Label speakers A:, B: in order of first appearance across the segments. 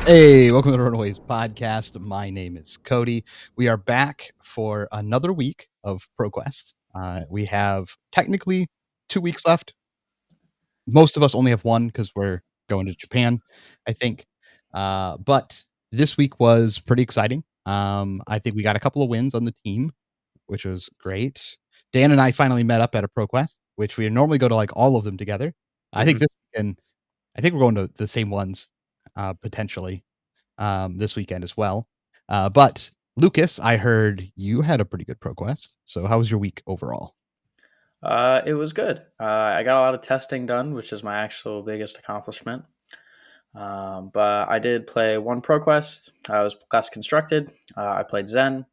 A: Hey, welcome to the Runaways podcast. My name is Cody. We are back for another week of Proquest. We have technically 2 weeks left. Most of us only have one because we're going to Japan, I think. But this week was pretty exciting. I think we got a couple of wins on the team, which was great. Dan and I finally met up at a Proquest, which we normally go to like all of them together. I think
B: Mhm.
A: this weekend, I think we're going to the same ones potentially this weekend as well. But Lucas, I heard you had a pretty good ProQuest. So how was your week overall?
B: It was good. I got a lot of testing done, which is my actual biggest accomplishment. But I did play one ProQuest. I was class constructed. I played Zen.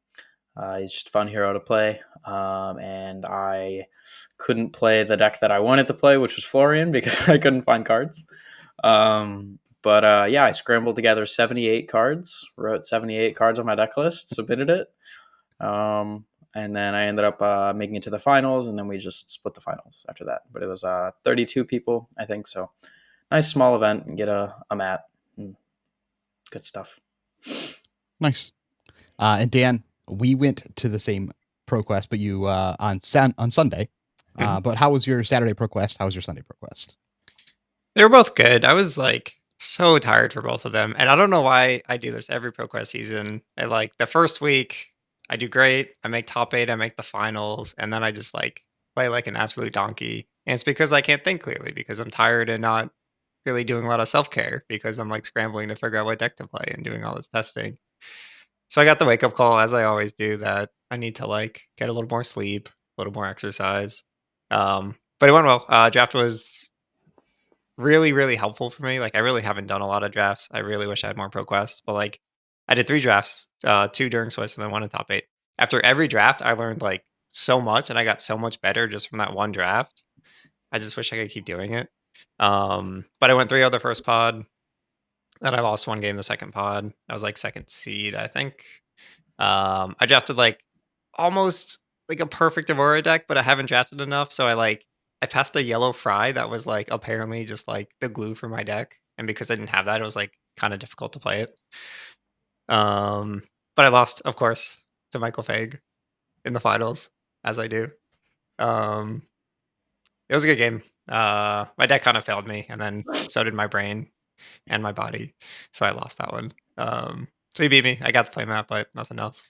B: He's just a fun hero to play. And I couldn't play the deck that I wanted to play, which was Florian, because I couldn't find cards. But I scrambled together 78 cards, wrote 78 cards on my deck list, submitted it. Um, and then I ended up making it to the finals, and then we just split the finals after that. But it was 32 people, I think. So nice small event and get a mat. And good stuff.
A: Nice. And Dan, we went to the same ProQuest, but you on Sunday.
B: Mhm.
A: But how was your Saturday ProQuest? How was your Sunday ProQuest?
C: They were both good. I was like so tired for both of them. And I don't know why I do this every ProQuest season. I like the first week, I do great. I make top eight, I make the finals, and then I just like play like an absolute donkey. And it's because I can't think clearly because I'm tired and not really doing a lot of self care because I'm like scrambling to figure out what deck to play and doing all this testing. So I got the wake up call, as I always do, that I need to like get a little more sleep, a little more exercise. But it went well. Draft was really, really helpful for me. Like, I really haven't done a lot of drafts. I really wish I had more ProQuests, but like, I did 3 drafts, 2 during Swiss and then one in top eight. After every draft, I learned like so much, and I got so much better just from that one draft. I just wish I could keep doing it. But I went 3-0 the first pod. Then I lost one game the second pod. I was like second seed, I think. I drafted like almost like a perfect Aurora deck, but I haven't drafted enough. So I passed a yellow fry that was like apparently just like the glue for my deck. And because I didn't have that, it was like kind of difficult to play it. Um, but I lost, of course, to Michael Fag in the finals, as I do. Um, it was a good game. My deck kind of failed me, and then so did my brain and my body. So I lost that one. So he beat me. I got the play map, but nothing else.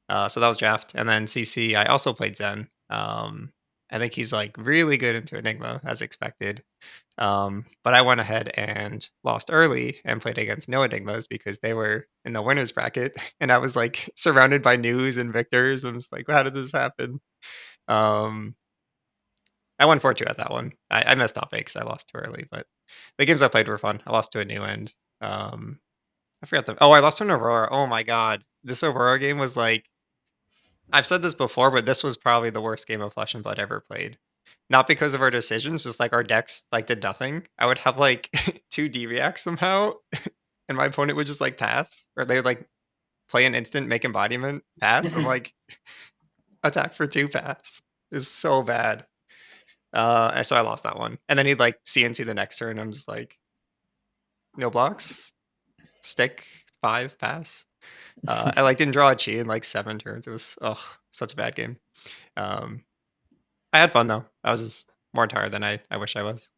C: So that was draft, and then CC. I also played Zen. I think he's like really good into Enigma as expected. But I went ahead and lost early and played against no Enigmas because they were in the winners bracket, and I was like surrounded by news and victors. I'm just like, how did this happen? Um, I won 4-2 at that one. I messed up because I lost too early, but the games I played were fun. I lost to a new end. I forgot the. Oh, I lost to an Aurora. Oh my god, this Aurora game was like I've said this before, but this was probably the worst game of Flesh and Blood ever played. Not because of our decisions, just like our decks like did nothing. I would have like 2 D reacts somehow, and my opponent would just like pass, or they would like play an instant, make embodiment, pass. I'm like attack for 2 pass. It was so bad. And so I lost that one. And then he'd like CNC the next turn. I'm just like, no blocks, stick 5 pass. I like didn't draw a chi in like 7 turns. It was such a bad game. Um, I had fun though. I was just more tired than I wish I was.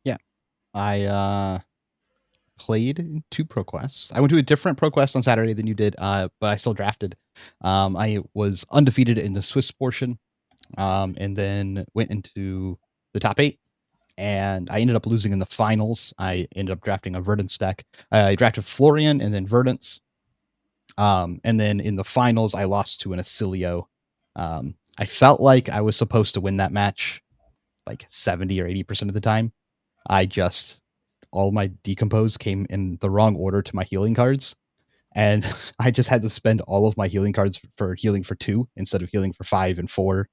A: Yeah. I played in 2 ProQuests. I went to a different ProQuest on Saturday than you did, but I still drafted. I was undefeated in the Swiss portion, and then went into the top eight. And I ended up losing in the finals. I ended up drafting a Verdance deck. I drafted Florian and then Verdance. And then in the finals, I lost to an Acilio. I felt like I was supposed to win that match like 70 or 80% of the time. I just, all my decompose came in the wrong order to my healing cards. And I just had to spend all of my healing cards for healing for 2 instead of healing for 5 and 4,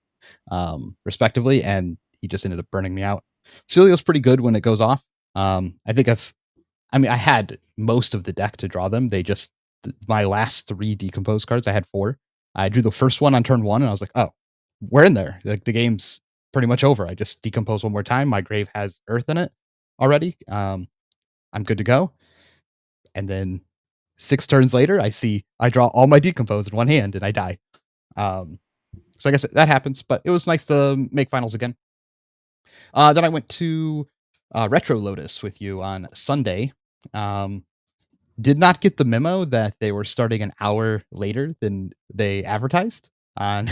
A: respectively. And he just ended up burning me out. Celio's pretty good when it goes off. I think I had most of the deck to draw them. They just my last 3 decompose cards. I had 4. I drew the first one on turn 1, and I was like, "Oh, we're in there. Like the game's pretty much over. I just decompose one more time. My grave has earth in it already." I'm good to go. And then 6 turns later, I draw all my decompose in one hand and I die. So I guess that happens, but it was nice to make finals again. Then I went to Retro Lotus with you on Sunday. Did not get the memo that they were starting an hour later than they advertised on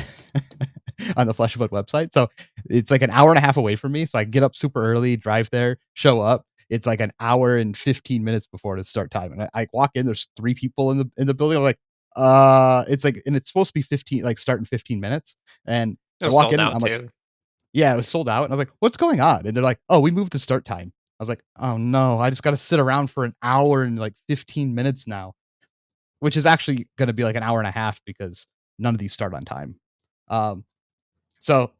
A: on the Fleshfoot website. So it's like an hour and a half away from me. So I get up super early, drive there, show up. It's like an hour and 15 minutes before the start time. And I walk in, there's 3 people in the building. I'm like, it's like, and it's supposed to be 15, like start in 15 minutes. And
C: It
A: I
C: was
A: walk
C: sold
A: in,
C: out
A: I'm like,
C: too.
A: yeah, it was sold out. And I was like, what's going on? And they're like, oh, we moved the start time. I was like, oh no, I just got to sit around for an hour and like 15 minutes now, which is actually going to be like an hour and a half because none of these start on time. So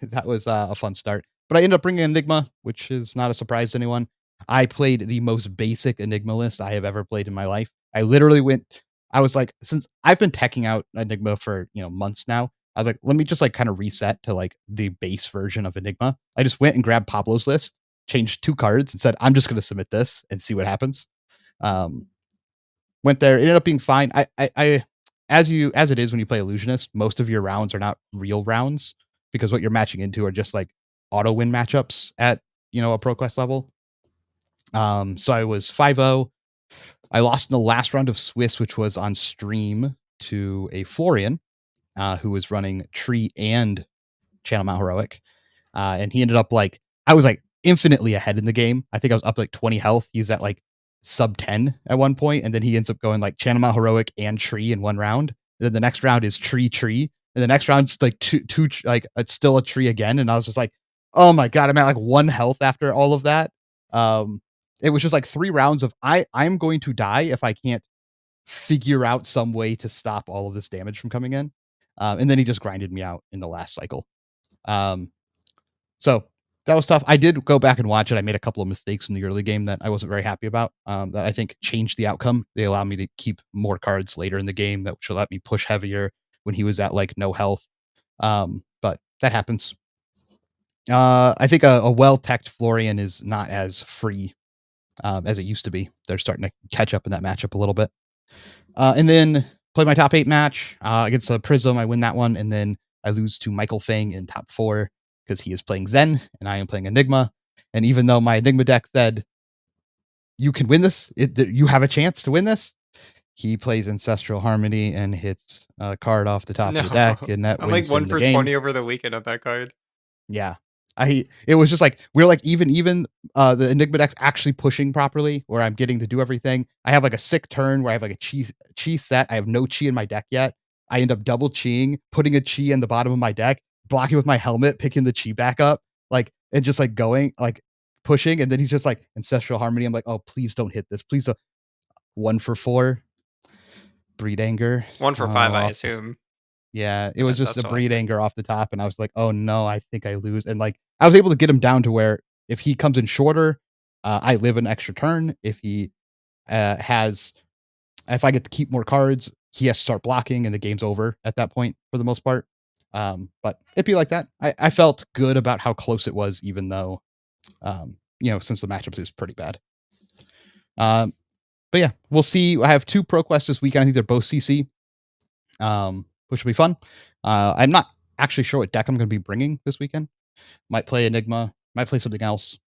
A: that was a fun start. But I ended up bringing Enigma, which is not a surprise to anyone. I played the most basic Enigma list I have ever played in my life. I was like, since I've been teching out Enigma for, months now, I was like, let me just like kind of reset to like the base version of Enigma. I just went and grabbed Pablo's list, changed 2 cards and said, I'm just going to submit this and see what happens. Went there, it ended up being fine. As it is when you play Illusionist, most of your rounds are not real rounds because what you're matching into are just like auto win matchups at a ProQuest level. So I was 5-0. I lost in the last round of Swiss, which was on stream, to a Florian who was running Tree and Channel Mount Heroic. And he ended up I was like infinitely ahead in the game. I think I was up like 20 health. He's at like sub 10 at one point, and then he ends up going like Channel Mount Heroic and Tree in one round. And then the next round is Tree, and the next round's like two like it's still a Tree again. And I was just like, oh my god, I'm at like 1 health after all of that. It was just like 3 rounds of I'm going to die if I can't figure out some way to stop all of this damage from coming in. And then he just grinded me out in the last cycle. So that was tough. I did go back and watch it. I made a couple of mistakes in the early game that I wasn't very happy about, that I think changed the outcome. They allowed me to keep more cards later in the game that should let me push heavier when he was at like no health. But that happens. I think a well-teched Florian is not as free as it used to be. They're starting to catch up in that matchup a little bit. And then play my top 8 match against a Prism. I win that one, and then I lose to Michael Fang in top 4 because he is playing Zen and I am playing Enigma. And even though my Enigma deck said you can win this, you have a chance to win this, he plays Ancestral Harmony and hits a card off the top
C: No,
A: of the deck, and that
C: I'm like
A: wins
C: 1
A: him the
C: for
A: game.
C: 20 over the weekend on that card.
A: Yeah. It was just like we're like even the Enigma deck's actually pushing properly where I'm getting to do everything. I have like a sick turn where I have like a chi set. I have no chi in my deck yet. I end up double chiing, putting a chi in the bottom of my deck, blocking with my helmet, picking the chi back up, and just like going like pushing, and then he's just like Ancestral Harmony. I'm like, oh, please don't hit this. Please don't. 1 for 4. Breed Anger.
C: 1 for 5, I
A: Oh,
C: assume.
A: yeah, it was just a
C: Ancestral, I
A: Breed
C: think.
A: Anger off the top, and I was like, "Oh no, I think I lose." And I was able to get him down to where if he comes in shorter, I live an extra turn. If he has, if I get to keep more cards, he has to start blocking, and the game's over at that point for the most part. But it'd be like that. I felt good about how close it was, even though, since the matchup is pretty bad. But yeah, we'll see. I have 2 ProQuests this weekend. I think they're both CC. Which will be fun. I'm not actually sure what deck I'm going to be bringing this weekend. Might play Enigma, might play something else,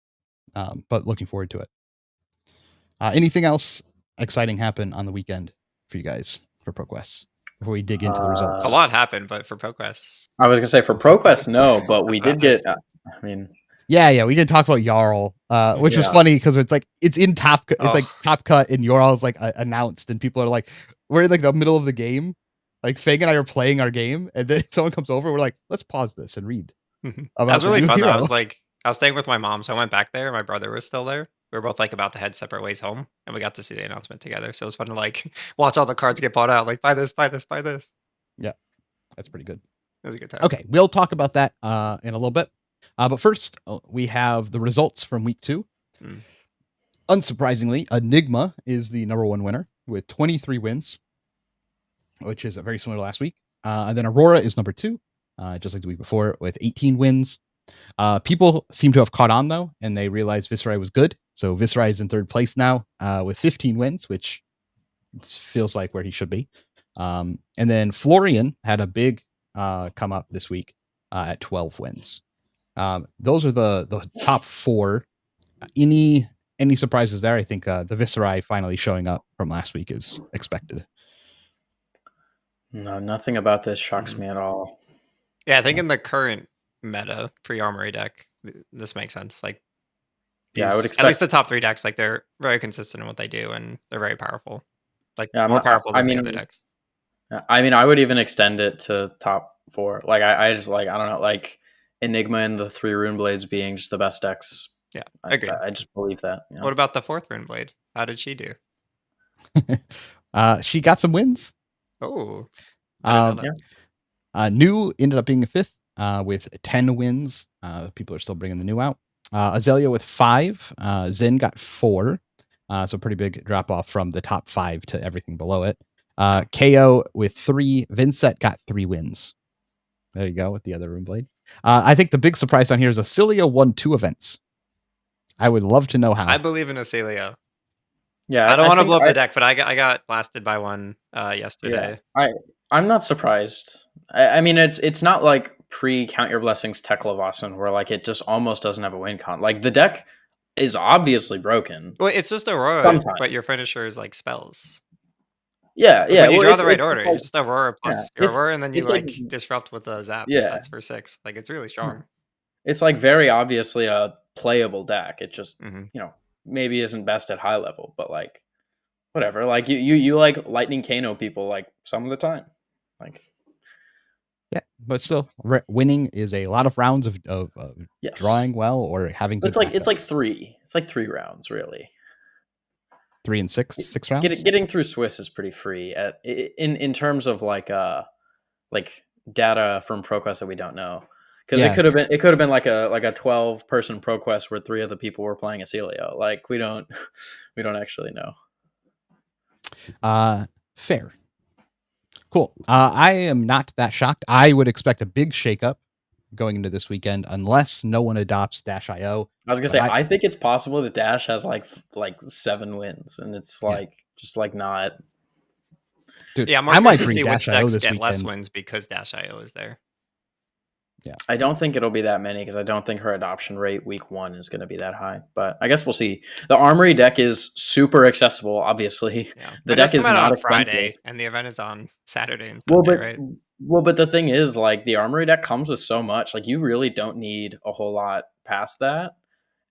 A: but looking forward to it. Anything else exciting happen on the weekend for you guys for ProQuest before we dig into the results?
C: A lot happened, but for ProQuest,
B: I was gonna say for ProQuest, no, but we
C: That's
B: did
C: about
B: get. I mean,
A: Yeah, we did talk about Jarl, which was
B: yeah,
A: funny because it's in top, it's like
C: Oh,
A: top cut, and Jarl's like announced, and people are like, we're in like the middle of the game, like Fang and I are playing our game, and then someone comes over, we're like, let's pause this and read
C: that
A: about
C: was
A: the
C: really
A: new
C: fun though.
A: hero.
C: I was staying with my mom, so I went back there. My brother was still there. We were both like about to head separate ways home, and we got to see the announcement together. So it was fun to like watch all the cards get bought out. Like buy this, buy this, buy this.
A: Yeah, that's pretty good.
C: It was a good time.
A: Okay, we'll talk about that in a little bit. But first, we have the results from week 2.
C: Mm.
A: Unsurprisingly, Enigma is the number 1 winner with 23 wins, which is very similar to last week. And then Aurora is number 2, just like the week before, with 18 wins. People seem to have caught on though, and they realized Viserai was good. So Viserai is in third place now with 15 wins, which feels like where he should be. And then Florian had a big come up this week at 12 wins. Those are the top 4. Any surprises there? I think the Viserai finally showing up from last week is expected.
B: No, nothing about this shocks me at all.
C: Yeah, I think in the current meta pre-armory deck, this makes sense. Like,
B: Yeah, I would
C: at least
B: expect.
C: the top 3 decks, like they're very consistent in what they do, and they're very powerful. Like
B: Yeah, I'm
C: more
B: not-
C: powerful
B: I
C: than the
B: mean-
C: other decks.
B: I mean, I would even extend it to top 4. Like, I just like, I don't know, like Enigma and the 3 Rune Blades being just the best decks.
C: Yeah,
B: I
C: agreed.
B: I just believe that. You know?
C: What about the 4th Rune Blade? How did she do?
A: She got some wins.
C: Oh, I didn't know that.
A: New ended up being 5th with 10 wins. People are still bringing the new out. Azalea with 5. Zen got 4. So pretty big drop off from the top 5 to everything below it. KO with 3. Vincent got 3 wins. There you go with the other Rune Blade. I think the big surprise on here is Acilia won 2 events. I would love to know how.
C: I believe in Acelio.
B: Yeah,
C: I don't want to
B: think
C: blow up the deck, but I got blasted by one yesterday.
B: Yeah, I'm not surprised. I mean, it's not like pre Count Your Blessings Teklavasan where like it just almost doesn't have a win con. Like the deck is obviously broken.
C: Well, it's just Aurora,
B: Sometimes.
C: but your finisher is like spells.
B: Yeah.
C: When you
B: well,
C: draw
B: it's-
C: the right
B: it's
C: order,
B: like-
C: it's just Aurora plus
B: yeah,
C: your
B: it's-
C: Aurora, and then you
B: it's
C: like
B: like-
C: disrupt with a zap.
B: Yeah.
C: That's for 6. Like it's really strong.
B: it's like very obviously a playable deck. It just
C: Mhm.
B: maybe isn't best at high level, but like whatever. Like you like Lightning Kano people like some of the time. Like
A: Yeah, but still, winning is a lot of rounds of
B: yes.
A: drawing well or having good.
B: It's like 3. It's like 3 rounds really.
A: 3 and 6 rounds.
B: Getting through Swiss is pretty free in terms of like data from Proquest that we don't know, because
A: Yeah.
B: it could have been like a 12 person Proquest where 3 of the people were playing Acelio. Like we don't actually know.
A: Fair. Cool. I am not that shocked. I would expect a big shakeup going into this weekend unless no one adopts Dash.io.
B: I was gonna say I think it's possible that Dash has like 7 wins, and it's like just like not.
A: Dude,
C: Yeah, I'm more
A: I might
C: curious to
A: bring
C: see which
A: Dash.io
C: decks
A: this
C: get
A: weekend.
C: less wins because Dash.io is there.
B: I don't think it'll be that many because I don't think her adoption rate week 1 is going to be that high. But I guess we'll see. The Armory deck is super accessible. Obviously,
C: Yeah.
B: the
C: It
B: deck
C: does
B: is
C: come out
B: not
C: on Friday,
B: expensive.
C: and the event is on Saturday and Sunday, right?
B: But the thing is, like the Armory deck comes with so much. Like you really don't need a whole lot past that.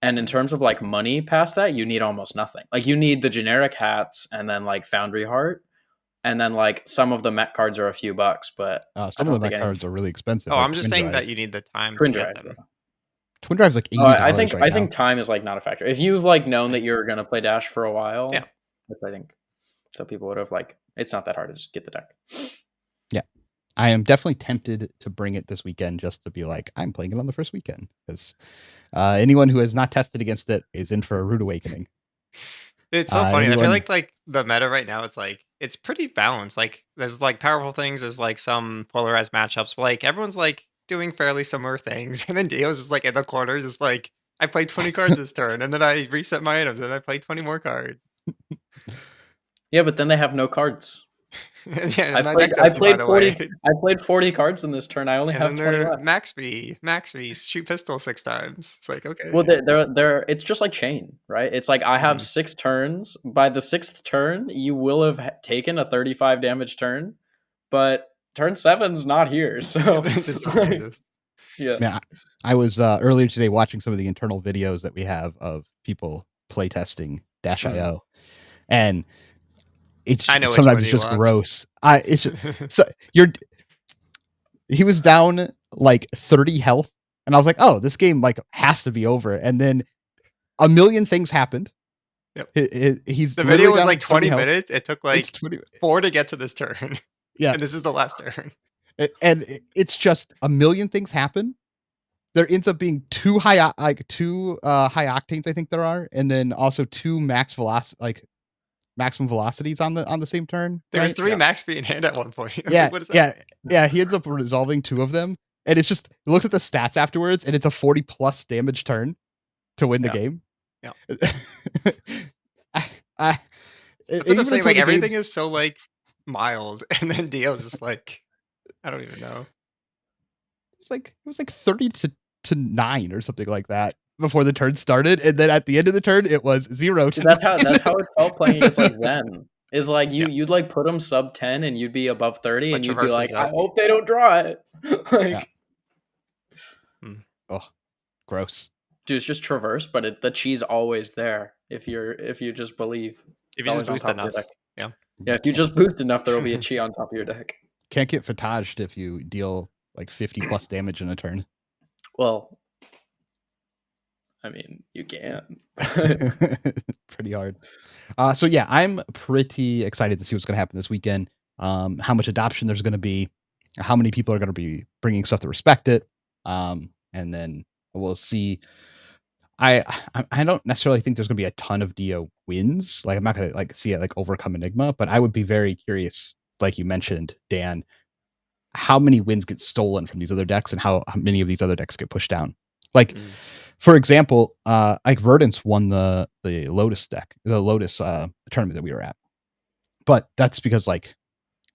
B: And in terms of like money past that, you need almost nothing. Like you need the generic hats and then like Foundry Heart. And then like some of the Met cards are a few bucks, but
A: Some of the Met cards are really expensive.
C: Oh,
A: like
C: I'm just
A: Twin
C: saying
A: Drive.
C: that you need the time
B: Twin
C: to get
B: Drive.
C: them.
A: Twin Drive's like $80
B: I think
A: right
B: I
A: now.
B: think time is like not a factor. If you've like known that you're gonna play Dash for a while,
C: Yeah.
B: I think so. People would have like it's not that hard to just get the deck.
A: Yeah, I am definitely tempted to bring it this weekend just to be like I'm playing it on the first weekend because anyone who has not tested against it is in for a rude awakening.
C: It's so funny. I feel
A: anyone-
C: like the meta right now, it's pretty balanced. Like there's like powerful things, there's like some polarized matchups, but like everyone's like doing fairly similar things. And then Dio's just like in the corner, just like I played 20 cards this turn, and then I reset my items, and I played 20 more cards.
B: Yeah, but then they have no cards.
C: Yeah,
B: I
C: my
B: played,
C: deck's
B: I
C: empty, by
B: played
C: the
B: 40.
C: way.
B: I played 40 cards in this turn. I only
C: And
B: have
C: then
B: 20
C: they're
B: left.
C: Max V, shoot pistol 6 times. It's like, okay.
B: Well, they're it's just like chain, right? It's like I have
C: Mhm.
B: 6 turns. By the 6th turn, you will have taken a 35 damage turn, but turn 7's not here. So
C: It just doesn't exist.
B: yeah.
A: Yeah, I was earlier today watching some of the internal videos that we have of people playtesting Dash.io, and it's
C: I know which
A: sometimes
C: one
A: it's
C: you
A: just
C: watched.
A: gross. It's just, so he was down like 30 health, and I was like, oh, this game like has to be over. And then a million things happened.
C: Yep.
A: He's
C: The
A: literally
C: video was
A: down
C: like 20
A: health.
C: minutes. It took like
A: It's 20.
C: 4 to get to this turn.
A: Yeah.
C: And this is the last turn.
A: And it's just a million things happen. There ends up being 2 high octanes, I think there are, and then also 2 maximum velocities on the same turn.
C: There was
A: right?
C: 3 Max V in hand at one point. I was
A: Yeah,
C: like, what is that?
A: yeah. He ends up resolving 2 of them, and it's just, it looks at the stats afterwards, and it's a 40 plus damage turn to win the game.
C: Yeah.
A: I
C: That's what I'm
A: even
C: saying.
A: until
C: Like
A: the
C: everything
A: game,
C: is so like mild, and then Dio's just like, I don't even know.
A: it was like 30 to 9 or something like that before the turn started, and then at the end of the turn it was 0 to
B: That's
A: 9.
B: how it felt playing against like Zen. Is like
C: Yeah.
B: you'd like put them sub 10 and you'd be above 30
C: But
B: and you'd be like,
C: traverses
B: I
C: up.
B: hope they don't draw it.
A: Yeah.
B: Like,
A: Oh, gross.
B: dude, it's just traverse, but the cheese always there if you just believe.
C: If
B: It's
C: you just
B: always on
C: boost
B: top of
C: enough.
B: your deck.
C: Yeah.
B: Yeah, if you just boost enough, there will be a chi on top of your deck.
A: Can't get fataged if you deal like 50 plus damage in a turn.
B: Well, I mean, you can.
A: Pretty hard. So yeah, I'm pretty excited to see what's going to happen this weekend. How much adoption there's going to be, how many people are going to be bringing stuff to respect it, and then we'll see. I don't necessarily think there's going to be a ton of Dio wins. Like I'm not going to like see it like overcome Enigma, but I would be very curious, like you mentioned, Dan, how many wins get stolen from these other decks and how many of these other decks get pushed down. Like, for example, like Verdance won the Lotus deck, the Lotus tournament that we were at. But that's because like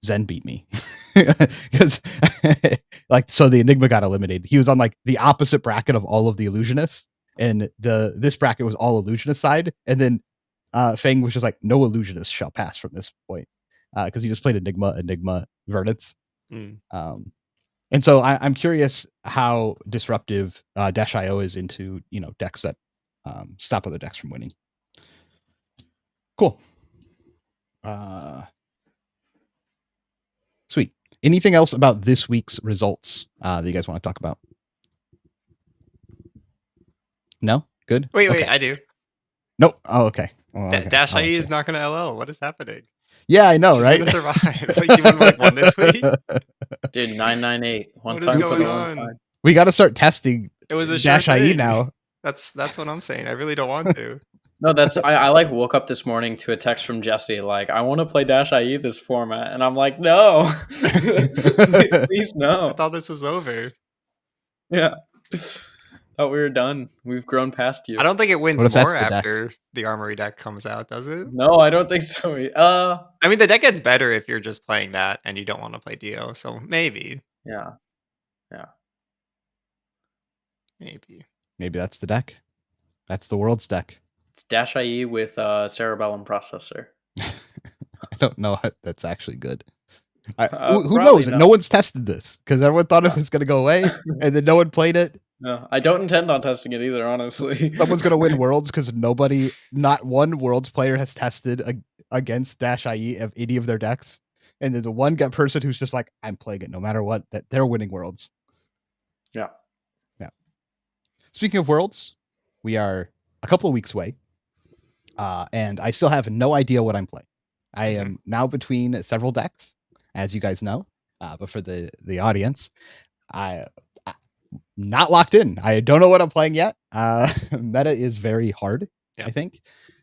A: Zen beat me. Because like so the Enigma got eliminated. He was on like the opposite bracket of all of the illusionists. And this bracket was all illusionist side. And then Fang was just like, no illusionist shall pass from this point. Because he just played Enigma, Verdance. And so I'm curious how disruptive Dash.io is into, decks that stop other decks from winning. Cool. Sweet. Anything else about this week's results that you guys want to talk about? No? Good?
C: Wait,
A: Okay.
C: I do.
A: Nope. Oh, okay. Okay.
C: Dash IE is not going to LL. What is happening?
A: Yeah, I know,
C: She's
A: right?
C: going to survive. Like, you won like one this week?
B: Dude, 998. One
C: What is
B: time for
C: going
B: the one
C: on?
B: time.
A: We got to start testing
C: It was a sure
A: Dash IE
C: thing.
A: now.
C: That's what I'm saying. I really don't want to.
B: No, that's I like woke up this morning to a text from Jesse like, I want to play Dash IE this format, and I'm like, no, please
C: I
B: no.
C: thought this was over.
B: Yeah, thought we were done. We've grown past you.
C: I don't think it wins
A: What if that's
C: more
A: the deck?
C: after the Armory deck comes out, does it?
B: No, I don't think so.
C: I mean, the deck gets better if you're just playing that and you don't want to play Dio. So maybe.
B: Yeah.
A: Maybe that's the deck. That's the world's deck.
B: It's Dash IE with Cerebellum processor.
A: I don't know if that's actually good. Who
B: Probably
A: knows?
B: not.
A: No one's tested this because everyone thought it was going to go away, and then no one played it.
B: No, I don't intend on testing it either, honestly.
A: Someone's going to win Worlds because not one Worlds player has tested against Dash IE of any of their decks. And there's one person who's just like, I'm playing it no matter what, that they're winning Worlds.
B: Yeah.
A: Speaking of Worlds, we are a couple of weeks away. And I still have no idea what I'm playing. I am now between several decks, as you guys know. But for the audience, I'm not locked in. I don't know what I'm playing yet. Meta is very hard, I think.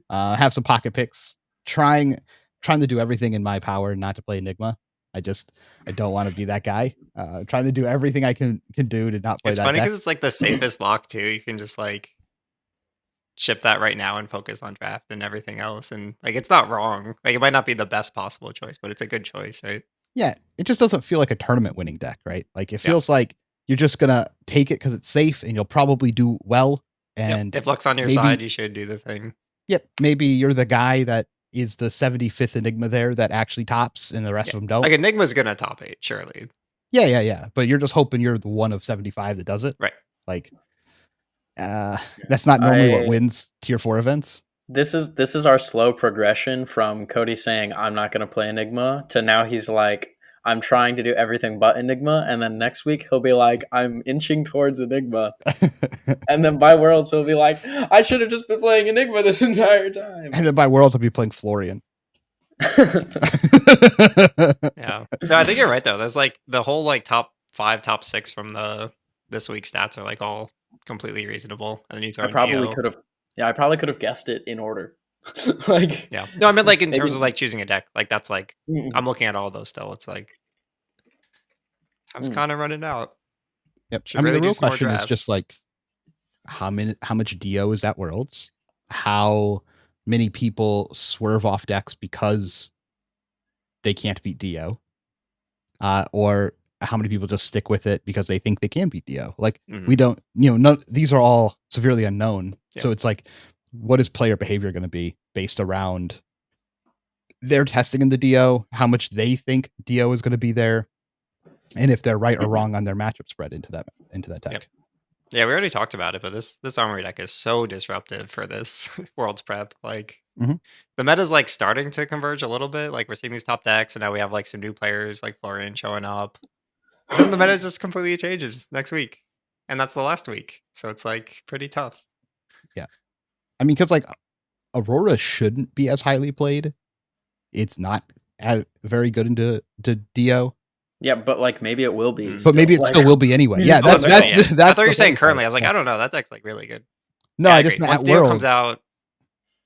A: Have some pocket picks. Trying to do everything in my power not to play Enigma. I don't want to be that guy. Trying to do everything I can do to not play that deck.
C: It's funny because it's like the safest lock too. You can just like ship that right now and focus on draft and everything else. And like, it's not wrong. Like, it might not be the best possible choice, but it's a good choice, right?
A: Yeah. It just doesn't feel like a tournament winning deck, right? Like it feels like you're just going to take it because it's safe and you'll probably do well. And
C: if luck's on your side, you should do the thing.
A: Yep. Maybe you're the guy that is the 75th Enigma there that actually tops and the rest of them don't.
C: Like Enigma's going to top 8, surely.
A: Yeah. But you're just hoping you're the one of 75 that does it.
C: Right.
A: Like, that's not normally what wins tier 4 events.
B: This is our slow progression from Cody saying I'm not going to play Enigma to now he's like I'm trying to do everything but Enigma, and then next week he'll be like I'm inching towards Enigma, and then by Worlds he'll be like I should have just been playing Enigma this entire time,
A: and then by Worlds I'll be playing Florian.
C: Yeah, no, I think you're right though. There's like the whole like top 5, top 6 from this week's stats are like all completely reasonable, and then you throw
B: I probably could have guessed it in order. Like,
C: no, I meant like in terms of like choosing a deck. Like that's like I'm looking at all those still. It's like time's kind of running out.
A: Yep.
C: Should
A: I mean,
C: really
A: the
C: do
A: real
C: some more
A: question is just
C: drafts.
A: like how much Dio is at Worlds? How many people swerve off decks because they can't beat Dio? Or how many people just stick with it because they think they can beat Dio? Like we don't, these are all severely unknown.
C: Yeah.
A: So it's like, what is player behavior going to be based around their testing in the Dio, how much they think Dio is going to be there, and if they're right or wrong on their matchup spread into that deck.
C: Yep. Yeah, we already talked about it, but this armory deck is so disruptive for this Worlds prep. Like
A: Mhm.
C: the meta's like starting to converge a little bit. Like we're seeing these top decks, and now we have like some new players like Florian showing up. But then the meta just completely changes next week, and that's the last week. So it's like pretty tough.
A: Yeah. I mean, because like Aurora shouldn't be as highly played. It's not as very good into Dio.
B: Yeah, but like maybe it will be.
A: But maybe it
B: like,
A: still will be anyway.
B: you
A: Yeah,
B: don't
A: that's
B: know.
A: that's
C: Yeah.
A: the, that's
C: I thought you
A: the
C: were saying
A: funny part.
C: currently. I was like,
A: Yeah.
C: I don't know. That deck's like really good.
A: No,
C: Yeah,
A: I
C: I
A: just
C: agree.
A: meant
C: Once
A: at
C: Dio comes
A: Worlds.
C: out,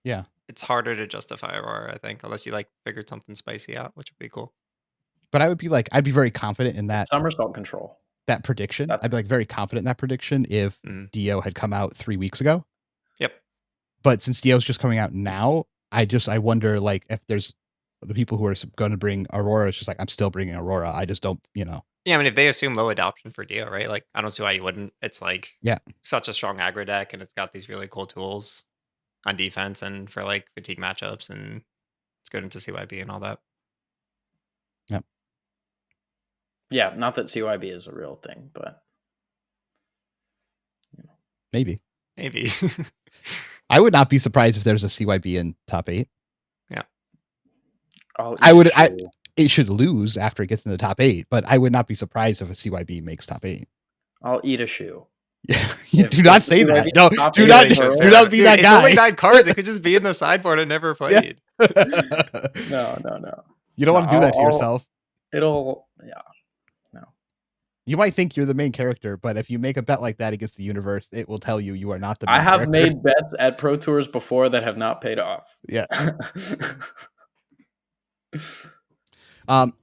A: Yeah.
C: it's harder to justify Aurora, I think, unless you like figured something spicy out, which would be cool.
A: But I'd be very confident in that
B: Somersault control.
A: prediction.
B: That's
A: I'd be like very confident in that prediction if Dio had come out 3 weeks ago.
C: Yep.
A: But since Dio's just coming out now, I wonder like if there's the people who are going to bring Aurora. It's just like I'm still bringing Aurora. I just don't,
C: Yeah, I mean, if they assume low adoption for Dio, right? Like, I don't see why you wouldn't. It's like
A: Yeah.
C: such a strong aggro deck, and it's got these really cool tools on defense and for like fatigue matchups, and it's good into CYB and all that.
A: Yep.
B: Yeah, not that CYB is a real thing, but
A: Maybe.
C: Maybe.
A: I would not be surprised if there's a CYB in top 8.
C: Yeah.
A: It should lose after it gets in the top 8, but I would not be surprised if a CYB makes top 8.
B: I'll eat a shoe.
A: Yeah, do not say that. No, do not be that guy.
C: It's only 9 cards. It could just be in the sideboard and never played.
B: No.
A: You don't want to do that to yourself.
B: Yeah.
A: You might think you're the main character, but if you make a bet like that against the universe, it will tell you are not the main character.
B: I have made bets at Pro Tours before that have not paid off.
A: Yeah.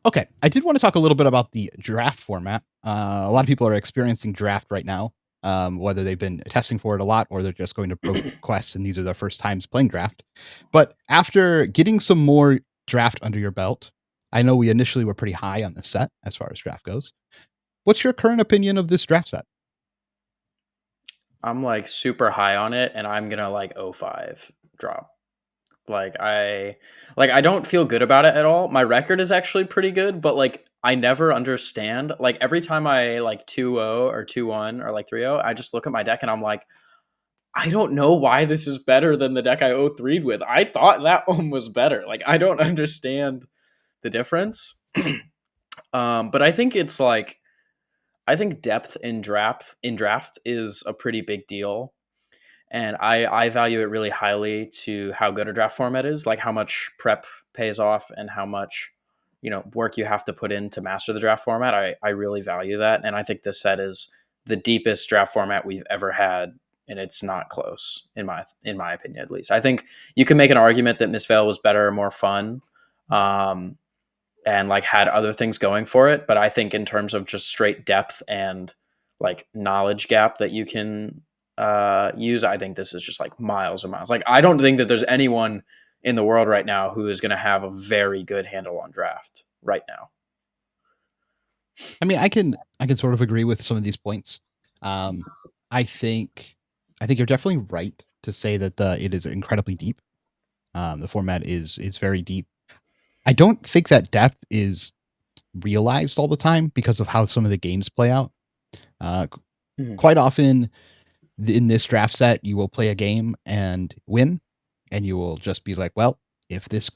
A: Okay. I did want to talk a little bit about the draft format. A lot of people are experiencing draft right now, whether they've been testing for it a lot or they're just going to Proquest and these are their first times playing draft. But after getting some more draft under your belt, I know we initially were pretty high on this set as far as draft goes. What's your current opinion of this draft set?
B: I'm like super high on it, and I'm gonna like 05 drop. I don't feel good about it at all. My record is actually pretty good, but like I never understand. Like every time I like 2-0 or 2-1 or like 3-0, I just look at my deck and I'm like, I don't know why this is better than the deck I 0-3'd with. I thought that one was better. Like I don't understand the difference. But I think it's like I think depth in draft is a pretty big deal. And I value it really highly to how good a draft format is, like how much prep pays off and how much, work you have to put in to master the draft format. I really value that. And I think this set is the deepest draft format we've ever had. And it's not close in my opinion, at least. I think you can make an argument that Miss Vale was better, more fun. And like had other things going for it. But I think in terms of just straight depth and like knowledge gap that you can use, I think this is just like miles and miles. Like I don't think that there's anyone in the world right now who is going to have a very good handle on draft right now.
A: I mean, I can sort of agree with some of these points. I think you're definitely right to say that it is incredibly deep. The format is very deep. I don't think that depth is realized all the time because of how some of the games play out. Quite often in this draft set, you will play a game and win, and you will just be like, well, if this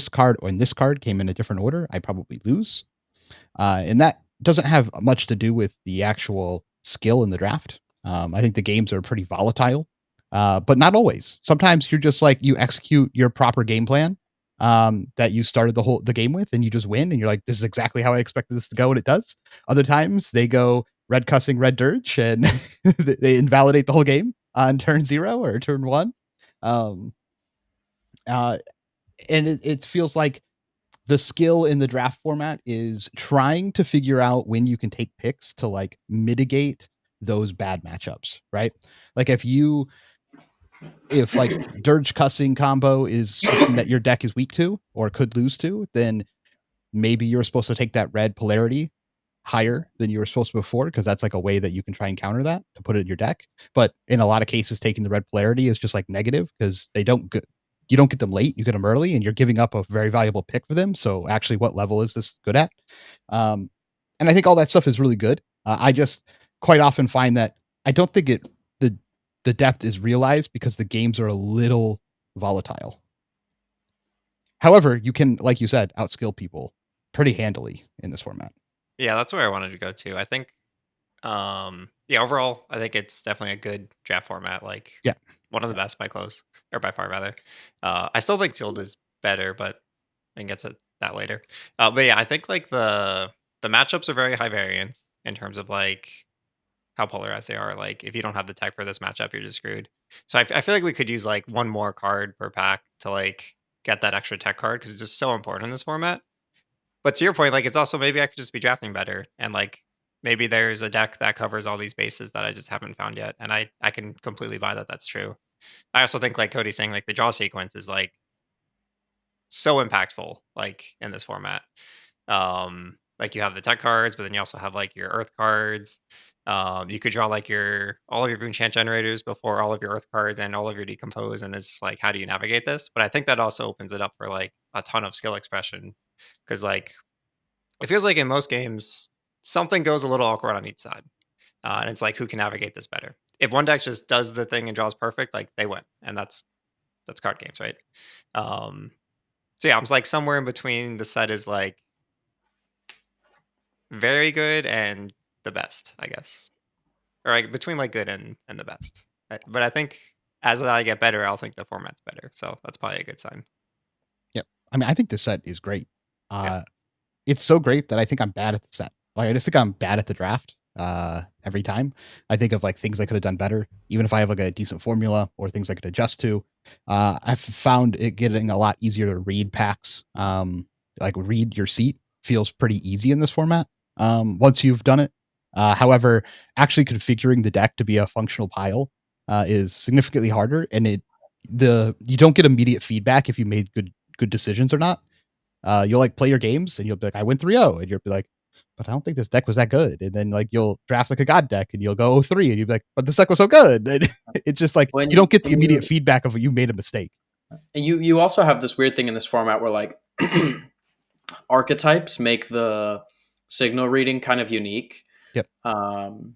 A: card or in this card came in a different order, I probably lose. And that doesn't have much to do with the actual skill in the draft. I think the games are pretty volatile, but not always. Sometimes you're just like you execute your proper game plan that you started the game with, and you just win, and you're like, this is exactly how I expected this to go, and it does. Other times they go red cussing red dirge, and they invalidate the whole game on turn 0 or turn 1. And it feels like the skill in the draft format is trying to figure out when you can take picks to like mitigate those bad matchups, right? Like if like dirge cussing combo is something that your deck is weak to or could lose to, then maybe you're supposed to take that red polarity higher than you were supposed to before, because that's like a way that you can try and counter that to put it in your deck. But in a lot of cases, taking the red polarity is just like negative, because you don't get them late, you get them early, and you're giving up a very valuable pick for them. So actually, what level is this good at? And I think all that stuff is really good. I just quite often find that I don't think the the depth is realized because the games are a little volatile. However, you can, like you said, outskill people pretty handily in this format.
C: Yeah, that's where I wanted to go to. I think, yeah, overall, I think it's definitely a good draft format. Like,
A: Yeah.
C: one of the best by close, or by far rather. I still think sealed is better, but I can get to that later. But yeah, I think like the matchups are very high variance in terms of like how polarized they are. Like, if you don't have the tech for this matchup, you're just screwed. So I feel like we could use like one more card per pack to like get that extra tech card, because it's just so important in this format. But to your point, like, it's also, maybe I could just be drafting better, and like maybe there's a deck that covers all these bases that I just haven't found yet, and I can completely buy that that's true. I also think, like Cody's saying, like the draw sequence is like so impactful, like in this format. Like, you have the tech cards, but then you also have like your earth cards. You could draw like your all of your rune chant generators before all of your earth cards and all of your decompose, and it's like, how do you navigate this? But I think that also opens it up for like a ton of skill expression, because like it feels like in most games something goes a little awkward on each side, and it's like, who can navigate this better? If one deck just does the thing and draws perfect, like, they win, and that's card games, right? Um, so yeah, I'm like somewhere in between. The set is like very good and the best, I guess, or like between like good and the best. But I think as I get better, I'll think the format's better. So that's probably a good sign.
A: Yep. I mean, I think this set is great.
C: Yeah.
A: It's so great that I think I'm bad at the set. Like, I just think I'm bad at the draft. Every time I think of like things I could have done better, even if I have like a decent formula or things I could adjust to. I've found it getting a lot easier to read packs. Like, read your seat feels pretty easy in this format. Once you've done it. However, actually configuring the deck to be a functional pile is significantly harder, and you don't get immediate feedback if you made good decisions or not. You'll like play your games and you'll be like, I went 3-0, and you'll be like, but I don't think this deck was that good. And then like you'll draft like a god deck and you'll go 3 and you'll be like, but this deck was so good. And it's just like
B: When
A: you don't get the
B: and
A: immediate feedback of you made a mistake.
B: you also have this weird thing in this format where like archetypes make the signal reading kind of unique.
A: Yep.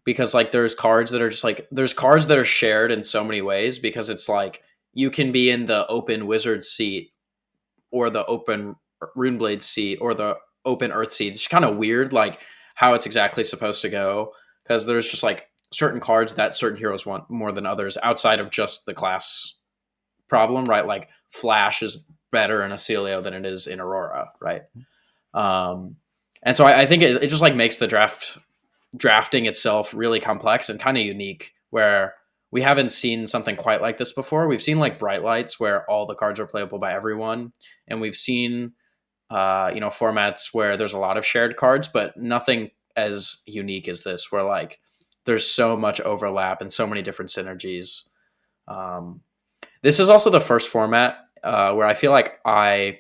B: Because like there's cards that are just like there's cards that are shared in so many ways, because it's like you can be in the open wizard seat or the open runeblade seat or the open earth seat. It's kind of weird like how it's exactly supposed to go, because there's just like certain cards that certain heroes want more than others outside of just the class problem, right? Like Flash is better in Acilio than it is in Aurora, right? And so I think it just like makes the drafting itself really complex and kind of unique, where we haven't seen something quite like this before. We've seen like Bright Lights where all the cards are playable by everyone, and we've seen formats where there's a lot of shared cards, but nothing as unique as this, where like there's so much overlap and so many different synergies. This is also the first format where I feel like I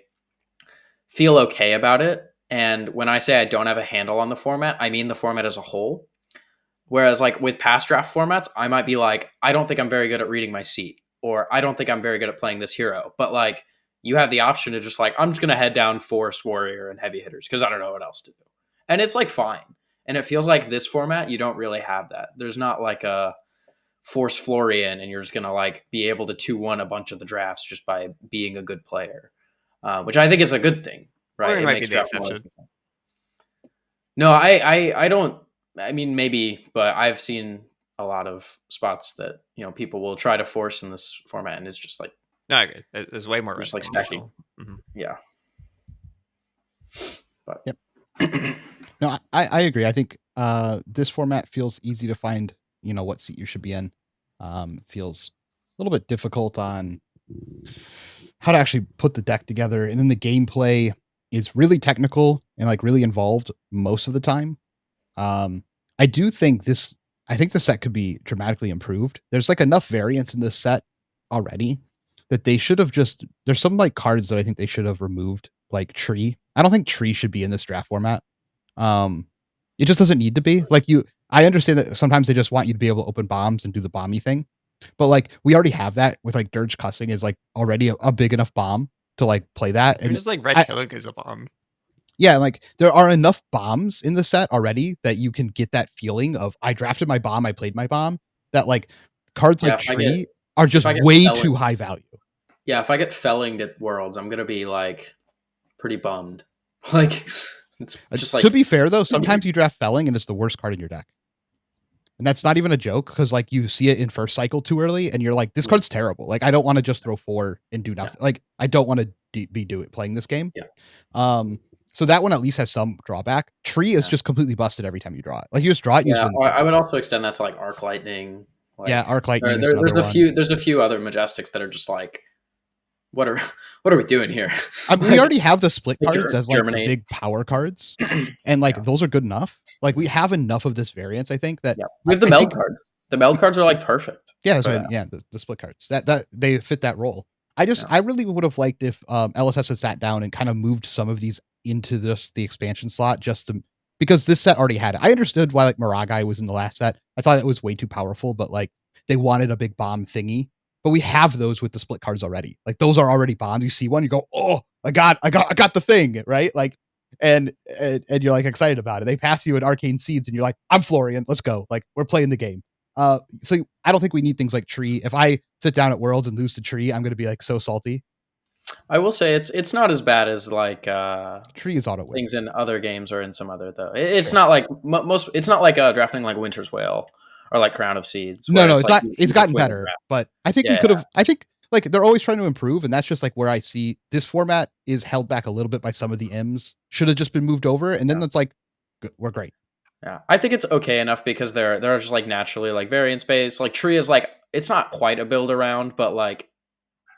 B: feel okay about it. And when I say I don't have a handle on the format, I mean the format as a whole. Whereas like with past draft formats, I might be like, I don't think I'm very good at reading my seat, or I don't think I'm very good at playing this hero. But like you have the option to just like, I'm just going to head down Force Warrior and heavy hitters because I don't know what else to do. And it's like fine. And it feels like this format, you don't really have that. There's not like a Force Florian and you're just going to like be able to 2-1 a bunch of the drafts just by being a good player, which I think is a good thing, right?
C: Florian
B: It
C: might
B: makes
C: be the
B: draft more.
C: exception.
B: No, I don't. I mean, maybe, but I've seen a lot of spots that people will try to force in this format, and it's just like
C: No, I agree. There's way more
B: just
C: risk
B: like
C: than
B: stacking.
C: usual. Mhm.
B: Yeah, but
A: Yep. No, I agree. I think this format feels easy to find, what seat you should be in. Feels a little bit difficult on how to actually put the deck together. And then the gameplay, is really technical and like really involved most of the time. I do think this. I think the set could be dramatically improved. There's like enough variance in this set already that they should have just. There's some like cards that I think they should have removed, like tree. I don't think tree should be in this draft format. Um, it just doesn't need to be. Like you, I understand that sometimes they just want you to be able to open bombs and do the bomby thing, but like we already have that with like Dirge cussing is like already a big enough bomb to like play that.
C: Even
A: And
C: just like red
A: I,
C: killing is a bomb.
A: yeah, like there are enough bombs in the set already that you can get that feeling of I drafted my bomb, I played my bomb. That like cards
B: Yeah,
A: like tree are
B: if
A: just
B: I get
A: way
B: felling,
A: too high value.
B: yeah, if I get felling at Worlds, I'm gonna be like pretty bummed. Like it's just
A: To
B: like
A: be fair though, sometimes you draft felling and it's the worst card in your deck. And that's not even a joke because like you see it in first cycle too early and you're like, this card's terrible. Like I don't want to just throw 4 and do nothing. Like I don't want to be playing this game.
B: Yeah.
A: So that one at least has some drawback. Tree is just completely busted every time you draw it. Like you just draw it, you just
B: Yeah,
A: win the
B: or
A: game.
B: I would also extend that to like Arc Lightning.
A: Yeah,
B: Like
A: Arc Lightning is another one.
B: there's a few other Majestics that are just like, what are what are we doing here?
A: We already have the split
B: like
A: cards as like the
B: Germinate.
A: big power cards, and like those are good enough. Like we have enough of this variance. I think that
B: we have the
A: I
B: meld
A: think,
B: cards. The meld cards are like perfect.
A: yeah,
B: for that.
A: yeah, the split cards that they fit that role. I really would have liked if LSS had sat down and kind of moved some of these into the expansion slot just to because this set already had it. I understood why like Miragai was in the last set. I thought it was way too powerful, but like they wanted a big bomb thingy. But we have those with the split cards already. Like those are already bombs. You see one, you go, oh, I got the thing, right? Like, and you're like excited about it. They pass you an Arcane Seeds, and you're like, I'm Florian, let's go. Like we're playing the game. So I don't think we need things like tree. If I sit down at Worlds and lose to tree, I'm gonna be like so salty.
B: I will say it's not as bad as like
A: Tree is auto win.
B: things in other games or in some other though. It's not like most. It's not like drafting like Winter's Whale or like Crown of Seeds.
A: No,
B: It's
A: it's
B: like
A: not. It's gotten better, but I think we could have. I think like they're always trying to improve, and that's just like where I see this format is held back a little bit by some of the M's. Should have just been moved over, and then it's like we're great.
B: Yeah, I think it's okay enough because they're just like naturally like variant space. Like tree is like it's not quite a build around, but like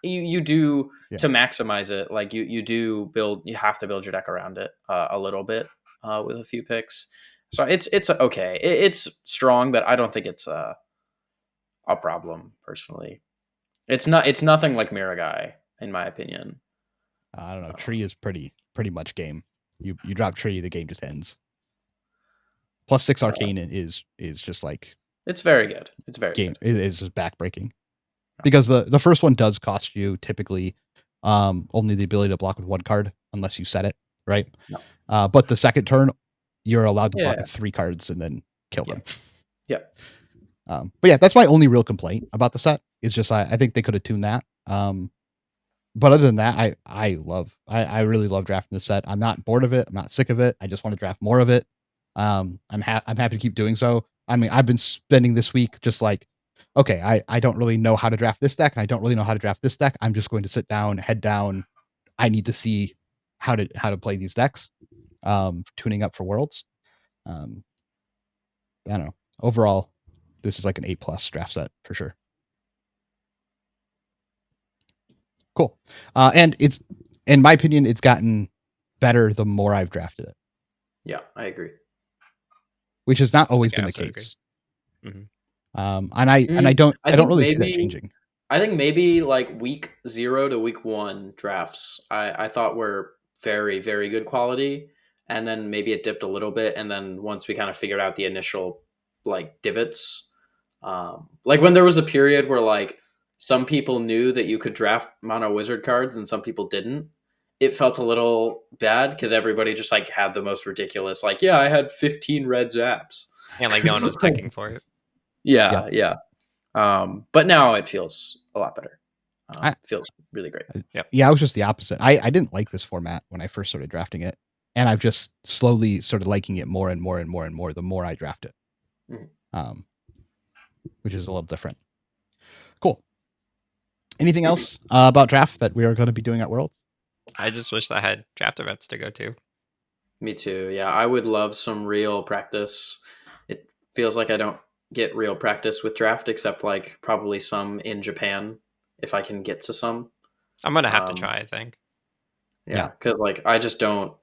B: you do to maximize it. Like you do build. You have to build your deck around it a little bit with a few picks. So it's okay. It's strong, but I don't think it's a problem personally. It's not. It's nothing like Miragai in my opinion.
A: I don't know. Tree is pretty much game. You drop tree, the game just ends. +6 arcane is just like
B: it's very good. It's very
A: game.
B: good.
A: It is just backbreaking because the first one does cost you typically only the ability to block with 1 card unless you set it right.
B: No.
A: But the second turn you're allowed to block with 3 cards and then kill them.
B: Yeah.
A: But yeah, that's my only real complaint about the set is just I think they could have tuned that. But other than that, I really love drafting the set. I'm not bored of it. I'm not sick of it. I just want to draft more of it. I'm happy to keep doing so. I mean, I've been spending this week just like, okay, I don't really know how to draft this deck, and I don't really know how to draft this deck. I'm just going to sit down, head down. I need to see how to play these decks. Tuning up for Worlds. I don't know. Overall, this is like an A+ draft set for sure. Cool. And it's, in my opinion, it's gotten better the more I've drafted it.
B: Yeah, I agree.
A: Which has not always been the case.
C: Mm-hmm.
A: And I don't really see that changing.
B: I think maybe like week 0 to week 1 drafts I thought were very, very good quality. And then maybe it dipped a little bit. And then once we kind of figured out the initial like divots, like when there was a period where like some people knew that you could draft mono wizard cards and some people didn't, it felt a little bad because everybody just like had the most ridiculous, like, yeah, I had 15 red zaps.
C: And like no one was teching for it.
B: Yeah. But now it feels a lot better. It feels really great.
A: Yeah, I was just the opposite. I didn't like this format when I first started drafting it. And I've just slowly started liking it more and more and more and more the more I draft it. Mm-hmm. Which is a little different. Cool. Anything else about draft that we are going to be doing at Worlds?
C: I just wish I had draft events to go to.
B: Me too. Yeah, I would love some real practice. It feels like I don't get real practice with draft except like probably some in Japan if I can get to some.
C: I'm going to have to try, I think.
B: Yeah, because like I just don't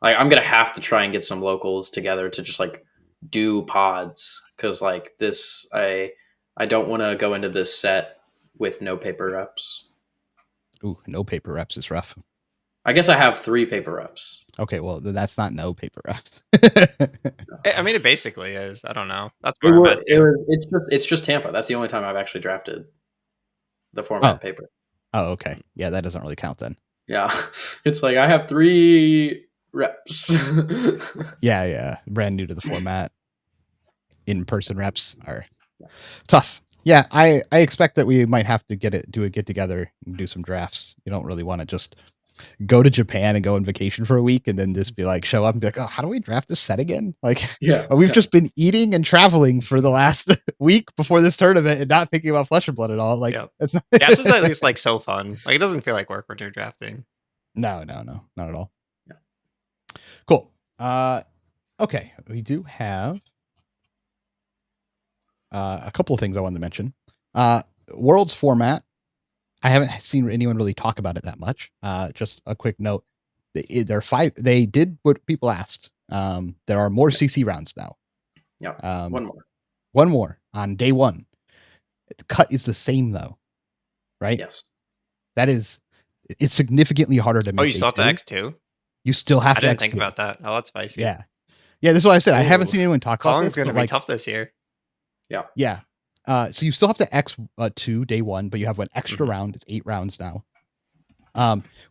B: like. I'm gonna have to try and get some locals together to just like do pods because like this, I don't want to go into this set with no paper reps.
A: Ooh, no paper reps is rough.
B: I guess I have 3 paper reps.
A: Okay, well that's not no paper reps.
C: I mean, it basically is. I don't know. That's
B: It
C: where I'm
B: was.
C: at
B: It
C: too.
B: was. It's just Tampa. That's the only time I've actually drafted the format
A: Oh.
B: paper.
A: Oh, okay. Yeah, that doesn't really count then.
B: Yeah, it's like I have 3 reps.
A: Yeah. Brand new to the format. In-person reps are tough. Yeah, I expect that we might have to do a get together and do some drafts. You don't really want to just go to Japan and go on vacation for a week and then just be like, show up and be like, oh, how do we draft this set again? Like,
B: Yeah,
A: we've just been eating and traveling for the last week before this tournament and not thinking about Flesh and Blood at all. Like, that's not.
C: Yeah, it's just at least like so fun. Like, it doesn't feel like work when you're drafting.
A: No, not at all.
B: Yeah.
A: Cool. Okay, we do have a couple of things I wanted to mention. World's format. I haven't seen anyone really talk about it that much. Just a quick note: they're 5. They did what people asked. There are more CC rounds now.
B: Yeah,
A: one more on day 1. The cut is the same though, right?
B: Yes.
A: That is, it's significantly harder to make.
C: Oh, you still have to X2?
A: You still have to.
C: I didn't think about that. Oh, that's spicy.
A: Yeah. This is what I said. I haven't seen anyone talk about this.
C: Kong's going to be tough this year.
B: Yeah.
A: So you still have to X2 day 1, but you have an extra round. It's 8 rounds now.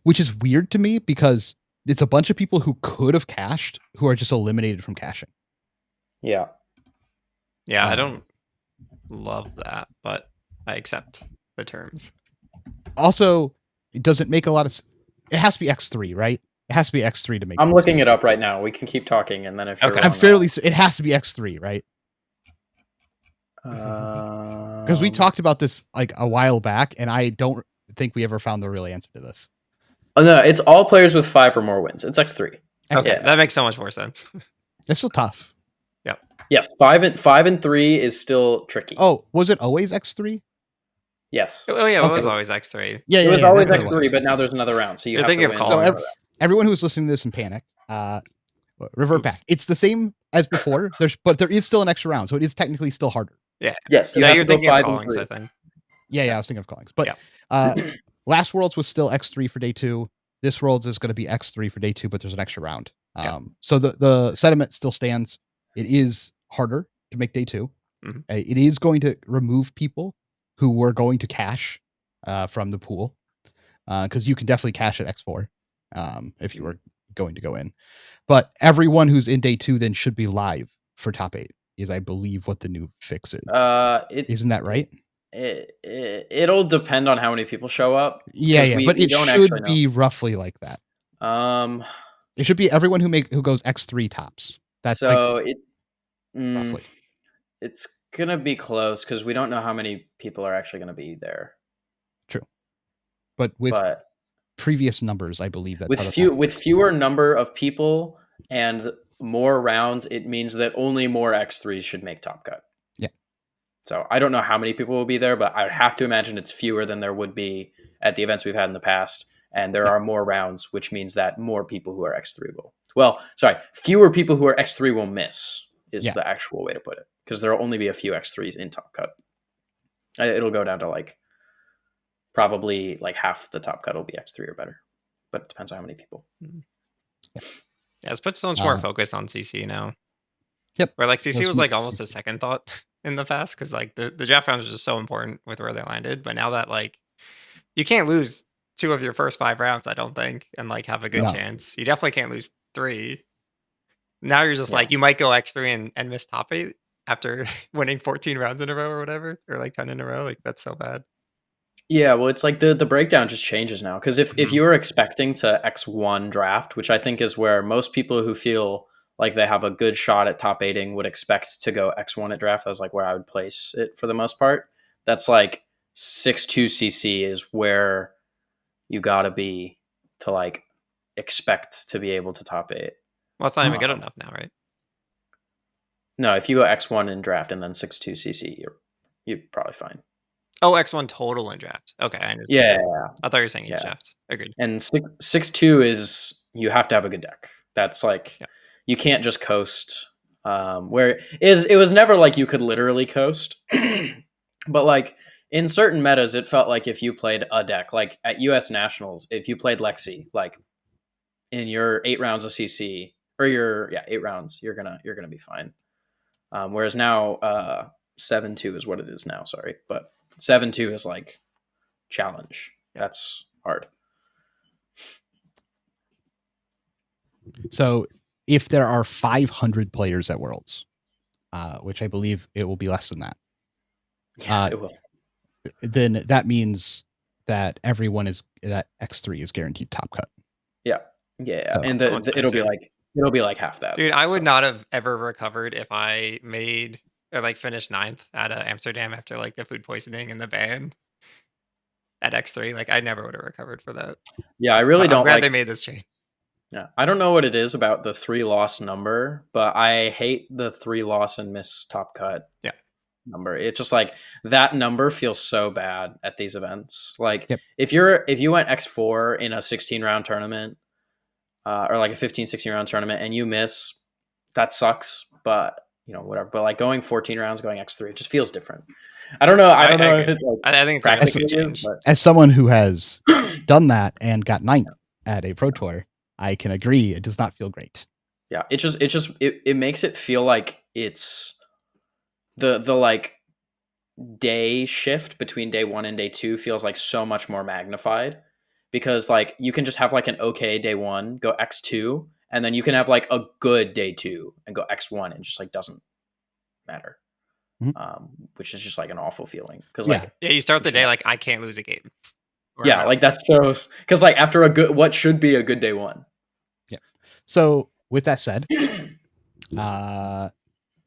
A: Which is weird to me because it's a bunch of people who could have cashed who are just eliminated from cashing.
B: Yeah.
C: Yeah, I don't love that, but I accept the terms.
A: Also, it doesn't make a lot of. It has to be X3, right? It has to be X3 to make.
B: I'm looking it up right now. We can keep talking, and then if
C: Okay.
A: I'm fairly. It has to be X3, right? Because we talked about this like a while back, and I don't think we ever found the real answer to this.
B: Oh no, it's all players with 5 or more wins. It's X3.
C: Okay, that makes so much more sense.
A: It's still tough.
C: Yep.
B: Yes, 5 and 3 is still tricky.
A: Oh, was it always X3?
B: Yes.
C: Oh yeah, it was always X3.
A: Yeah,
B: it was always X3, but now there's another round, so
C: you're thinking of Collins.
A: So everyone who's listening to this and panicked, revert back. It's the same as before. But there is still an extra round, so it is technically still harder.
C: Yeah.
B: Yes.
C: You're thinking of Collins, I think.
A: Yeah, I was thinking of Collins. But last Worlds was still X3 for day 2. This Worlds is going to be X3 for day 2, but there's an extra round. So the sentiment still stands. It is harder to make day 2. It is going to remove people who were going to cash from the pool because you can definitely cash at X4 if you were going to go in. But everyone who's in day 2 then should be live for top 8 is, I believe, what the new fix is. Isn't that right?
B: It'll depend on how many people show up.
A: Yeah, but it should be roughly like that. It should be everyone who goes X3 tops. That's
B: so
A: like, roughly.
B: It's gonna be close because we don't know how many people are actually gonna be there.
A: True, but with previous numbers, I believe that
B: with fewer number of people and more rounds, it means that only more X3s should make top cut.
A: Yeah.
B: So I don't know how many people will be there, but I would have to imagine it's fewer than there would be at the events we've had in the past. And there are more rounds, which means that more people who are X3 fewer people who are X3 will miss is the actual way to put it. Because there will only be a few X3s in top cut. It'll go down to like probably like half the top cut will be X3 or better. But it depends on how many people.
C: Yeah, let's put so much more focus on CC now.
A: Yep.
C: Where like CC was like almost a second thought in the past because like the draft rounds are just so important with where they landed. But now that like you can't lose 2 of your first 5 rounds, I don't think, and like have a good chance. You definitely can't lose 3. Now you're just like you might go X3 and miss top 8 after winning 14 rounds in a row or whatever, or like 10 in a row. Like that's so bad.
B: Yeah, well, it's like the breakdown just changes now because if you were expecting to X1 draft, which I think is where most people who feel like they have a good shot at top 8ing would expect to go X1 at draft. That's like where I would place it for the most part. That's like 6-2 CC is where you got to be to like expect to be able to top 8.
C: Well, it's not even good enough now, right?
B: No, if you go X1 in draft and then 6-2 CC, you're probably fine.
C: Oh, X1 total in draft. Okay, I understand.
B: Yeah,
C: I thought you were saying each
B: yeah.
C: draft. Agreed.
B: And 6-2 is you have to have a good deck. That's like
C: Yeah.
B: you can't just coast. Where it was never like you could literally coast, but like in certain metas, it felt like if you played a deck, like at US Nationals, if you played Lexi, like in your 8 rounds of CC or your 8 rounds, you're gonna be fine. Whereas now 7-2 is what it is now. Sorry, but 7-2 is like challenge. That's hard.
A: So if there are 500 players at Worlds, which I believe it will be less than that,
B: Yeah, it will.
A: then that means that everyone is that X3 is guaranteed top cut.
B: Yeah.
A: So-
B: And
C: Someone's
B: it'll be
C: crazy.
B: like half that.
C: Dude, I would not have ever recovered if I made or like finished 9th at Amsterdam after like the food poisoning and the ban at X3. Like I never would have recovered for that.
B: Yeah, I really
C: I'm
B: don't
C: glad
B: like.
C: they made this change.
B: Yeah, I don't know what it is about the 3 loss number, but I hate the 3 loss and miss top cut.
C: Yeah.
B: Number. It's just like that number feels so bad at these events. Like
A: Yep.
B: if you went X4 in a 16 round tournament, or like a 15, 16 round tournament and you miss, that sucks, but whatever. But like going 14 rounds, going X3, it just feels different. I don't know. I don't know if it's like
C: I think it's a
B: practically
C: good change.
B: but
A: as someone who has done that and got 9th at a Pro Tour, I can agree it does not feel great.
B: Yeah, it makes it feel like it's the like day shift between day 1 and day 2 feels like so much more magnified, because like you can just have like an okay day 1, go X2, and then you can have like a good day 2 and go X1, and just like doesn't matter. Which is just like an awful feeling, because like
C: you start the day like I can't lose a game.
B: Yeah, like that's so, because like after what should be a good day 1.
A: Yeah. So with that said,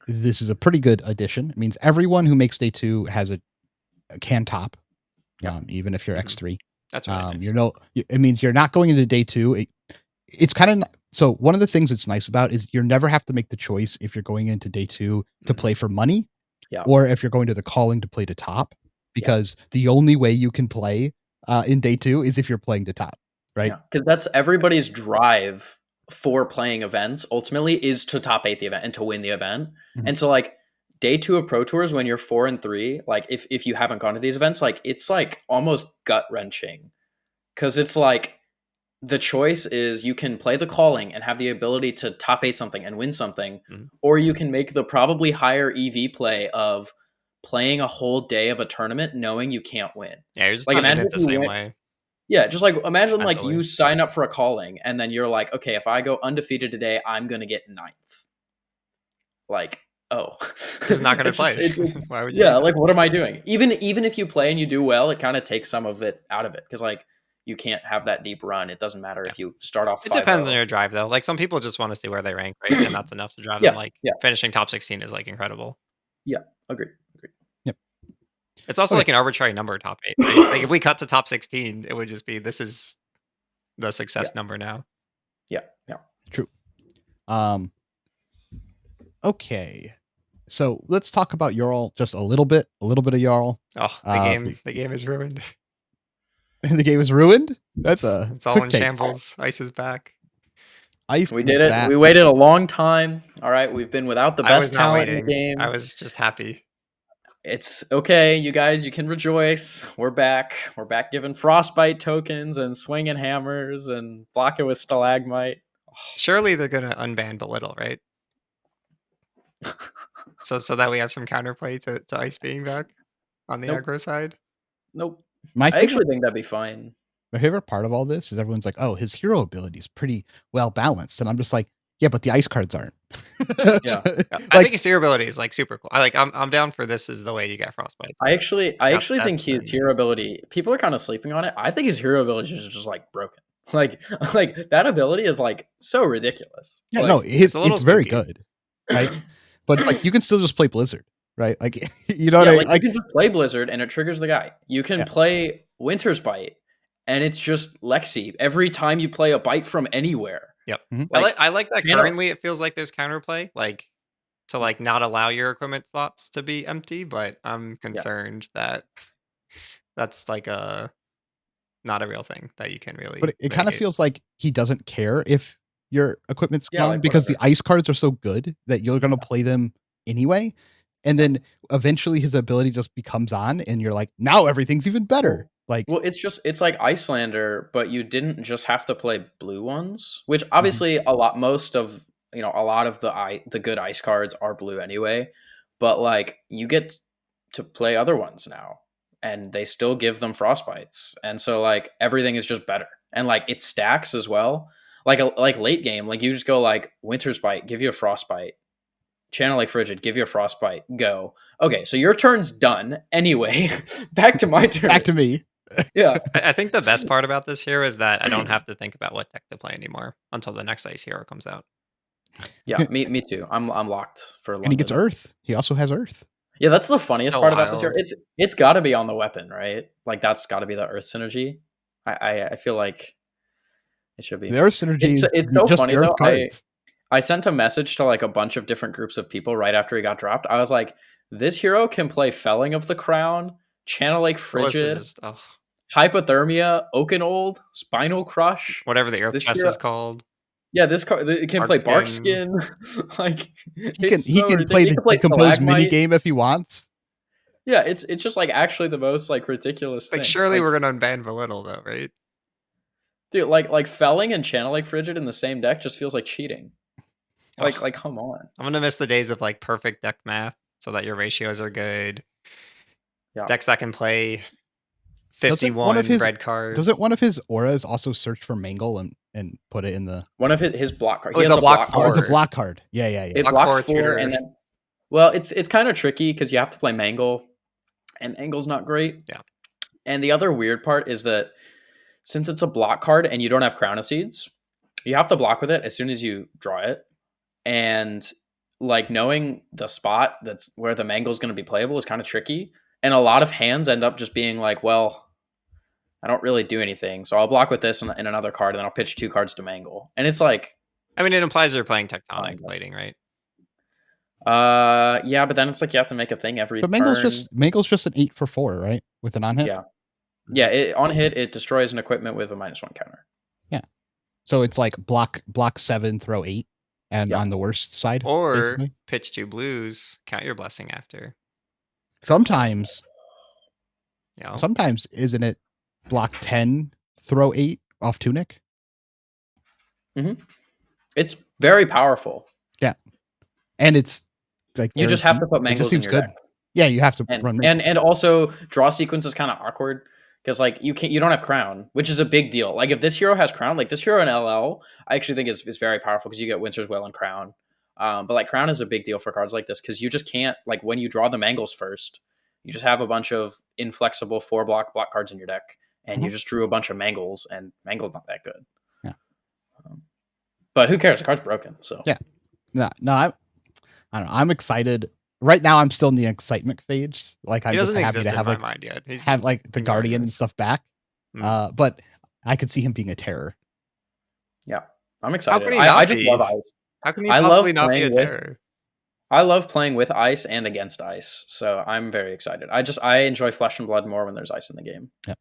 A: this is a pretty good addition. It means everyone who makes day 2 has a can top, even if you're X3.
C: That's really nice.
A: It means you're not going into day 2. It's kind of so one of the things that's nice about is you never have to make the choice if you're going into day 2 to play for money, or if you're going to the calling to play to top, because the only way you can play in day 2 is if you're playing to top, right?
B: Because that's everybody's drive for playing events ultimately is to top 8 the event and to win the event. And so like day 2 of Pro Tours, when you're 4 and 3, like if you haven't gone to these events, like it's like almost gut wrenching, because it's like the choice is you can play the calling and have the ability to top 8 something and win something, or you can make the probably higher EV play of playing a whole day of a tournament knowing you can't win.
C: Yeah, you're just
B: like
C: not in
B: imagine
C: it the same way.
B: Yeah, just like imagine like
C: Mentally.
B: you sign up for a calling and then you're like, okay, if I go undefeated today, I'm gonna get 9th. Like, oh,
C: It's not gonna
B: It's just-
C: play. Why would you?
B: yeah, like what am I doing? Even if you play and you do well, it kind of takes some of it out of it, because like you can't have that deep run. It doesn't matter if you start off.
C: It depends on
B: 5-0.
C: your drive though. Like some people just want to see where they rank, right? And that's enough to drive
B: Yeah,
C: them. Like
B: yeah.
C: finishing top 16 is like incredible.
B: Yeah, agreed.
C: It's also
A: Okay.
C: like an arbitrary number, top 8. Right? Like if we cut to top 16, it would just be this is the success number now.
B: Yeah.
A: True. Okay. So let's talk about Jarl just a little bit of Jarl.
C: Oh, the game is ruined.
A: The game is ruined? That's
C: it's all
A: quick
C: in
A: take.
C: shambles. Ice is back.
A: Ice
B: We
A: is
B: did it.
A: back.
B: We waited a long time. All right, we've been without the
C: I was
B: best
C: not
B: talent in the
C: waiting.
B: game.
C: I was just happy.
B: It's okay, you guys. You can rejoice. We're back. We're back giving frostbite tokens and swinging hammers and block it with stalagmite.
C: Surely they're gonna unban Belittle, right? so that we have some counterplay to Ice being back on the
B: Nope.
C: aggro side.
B: Nope.
A: My
B: I actually think that'd be fine.
A: My favorite part of all this is everyone's like, "Oh, his hero ability is pretty well balanced," and I'm just like, "Yeah, but the ice cards aren't."
B: Yeah.
C: I think his hero ability is like super cool. I'm down for this. Is the way you get frostbite.
B: I actually think
C: steps
B: his hero ability. People are kind of sleeping on it. I think his hero ability is just like broken. Like that ability is like so ridiculous.
A: Yeah,
B: Like,
A: no, it's very
C: spooky.
A: good, right? But it's like you can still just play Blizzard, right? Like you know
B: yeah,
A: what I
B: like you can just play Blizzard and it triggers the guy. You can play Winter's Bite and it's just Lexi every time you play a bite from anywhere.
C: Yep.
B: Like,
C: I like that currently it feels like there's counterplay, like to like not allow your equipment slots to be empty, but I'm concerned that That's like not a real thing that you can really
A: But it kind of
C: mitigate.
A: feels like he doesn't care if your equipment's
B: Yeah,
A: gone
B: like,
A: because the
B: whatever.
A: ice cards are so good that you're gonna play them anyway. And then eventually his ability just becomes on, and you're like, now everything's even better. Like,
B: Well, it's like Icelander, but you didn't just have to play blue ones, which
A: Mhm.
B: obviously a lot of the good ice cards are blue anyway, but like you get to play other ones now and they still give them frostbites. And so like everything is just better. And like it stacks as well. Like late game, like you just go like Winter's Bite, give you a frostbite. Channel like Frigid, give you a frostbite. Go. Okay, so your turn's done anyway. Back to my turn.
A: back to me.
B: Yeah.
C: I think the best part about this hero is that I don't have to think about what deck to play anymore until the next ice hero comes out.
B: Yeah, me too. I'm locked for
A: And he gets
B: London.
A: Earth. He also has Earth.
B: Yeah, that's the
C: It's
B: funniest
C: so
B: part about this hero.
C: wild.
B: It's got to be on the weapon, right? Like that's got to be the Earth synergy. I feel like it should be.
A: The Earth synergy is
B: It's so
A: just
B: funny
A: the Earth
B: though.
A: cards.
B: I sent a message to like a bunch of different groups of people right after he got dropped. I was like, this hero can play Felling of the Crown, Channel Lake
C: The list is
B: Frigid,
C: just
B: Hypothermia, Oakenold, Spinal Crush.
C: whatever the Earth
B: This
C: chest
B: hero,
C: is called.
B: yeah, this card it can play
C: Barkskin.
B: Barkskin. Like
A: He
B: it's so
A: can play
B: ridiculous. It
A: the
B: can play
A: decompose mini
B: Stalagmite.
A: game if he wants.
B: Yeah, it's just like actually the most like ridiculous
C: Like
B: thing.
C: surely
B: Like,
C: we're gonna unban Belittle though, right?
B: dude, like Felling and Channel Lake Frigid in the same deck just feels like cheating.
C: Ugh.
B: Like come on.
C: I'm gonna miss the days of like perfect deck math so that your ratios are good.
B: Yeah.
C: Decks that can play
A: Doesn't one of
C: 51
A: his
C: red cards.
A: doesn't one of his auras also search for Mangle and put it in the
B: One of his block cards.
C: Oh,
B: He
C: it's
B: has
C: a
B: a
C: block
B: block
A: Oh,
B: card.
A: it's a
C: Four.
A: block card. Yeah.
B: It
C: Block
B: blocks
C: four
B: 4
C: tutor.
B: and then well, it's kind of tricky because you have to play Mangle, and Mangle's not great.
C: Yeah.
B: And the other weird part is that since it's a block card and you don't have Crown of Seeds, you have to block with it as soon as you draw it. And like knowing the spot that's where the Mangle's going to be playable is kind of tricky. And a lot of hands end up just being like, well, I don't really do anything, so I'll block with this in another card, and then I'll pitch 2 cards to Mangle. And it's like,
C: I mean, it implies you're playing tectonic
B: Fine.
C: plating, right?
B: yeah, but then it's like you have to make a thing every
A: But
B: turn.
A: Mangle's just an 8 for 4, right? With an on hit.
B: Yeah. On hit, it destroys an equipment with a -1 counter.
A: So it's like block 7, throw 8, and
B: Yeah.
A: on the worst side.
C: Or
A: basically.
C: pitch 2 blues, count your blessing after.
A: Sometimes
C: You know?
A: Sometimes isn't it block 10, throw 8 off Tunic?
B: It's very powerful.
A: And it's like
B: You just have to put
A: it just
B: Mangles in
A: seems
B: your
A: good.
B: deck.
A: Yeah, you have to run Mangle.
B: And also draw sequence is kind of awkward because like you don't have Crown, which is a big deal. Like if this hero has Crown, like this hero in LL, I actually think is very powerful because you get Winter's Will and Crown. But like Crown is a big deal for cards like this because you just can't, like, when you draw the Mangles first, you just have a bunch of inflexible 4 block cards in your deck, and you just drew a bunch of Mangles, and Mangle's not that good.
A: Yeah.
B: But who cares? The card's broken. So
A: Yeah. No, I don't know. I'm excited. Right now, I'm still in the excitement phase. Like I'm
C: He
A: just
C: doesn't
A: happy
C: exist
A: to have
C: in
A: like
C: my mind yet. He's
A: like the Guardian and stuff back. But I could see him being a terror.
B: yeah, I'm excited.
C: How can he not
B: I just
C: be?
B: love Ice.
C: How can he
B: I love
C: possibly not be a
B: playing with-
C: terror?
B: I love playing with Ice and against Ice, so I'm very excited. I enjoy Flesh and Blood more when there's Ice in the game.
A: Yeah.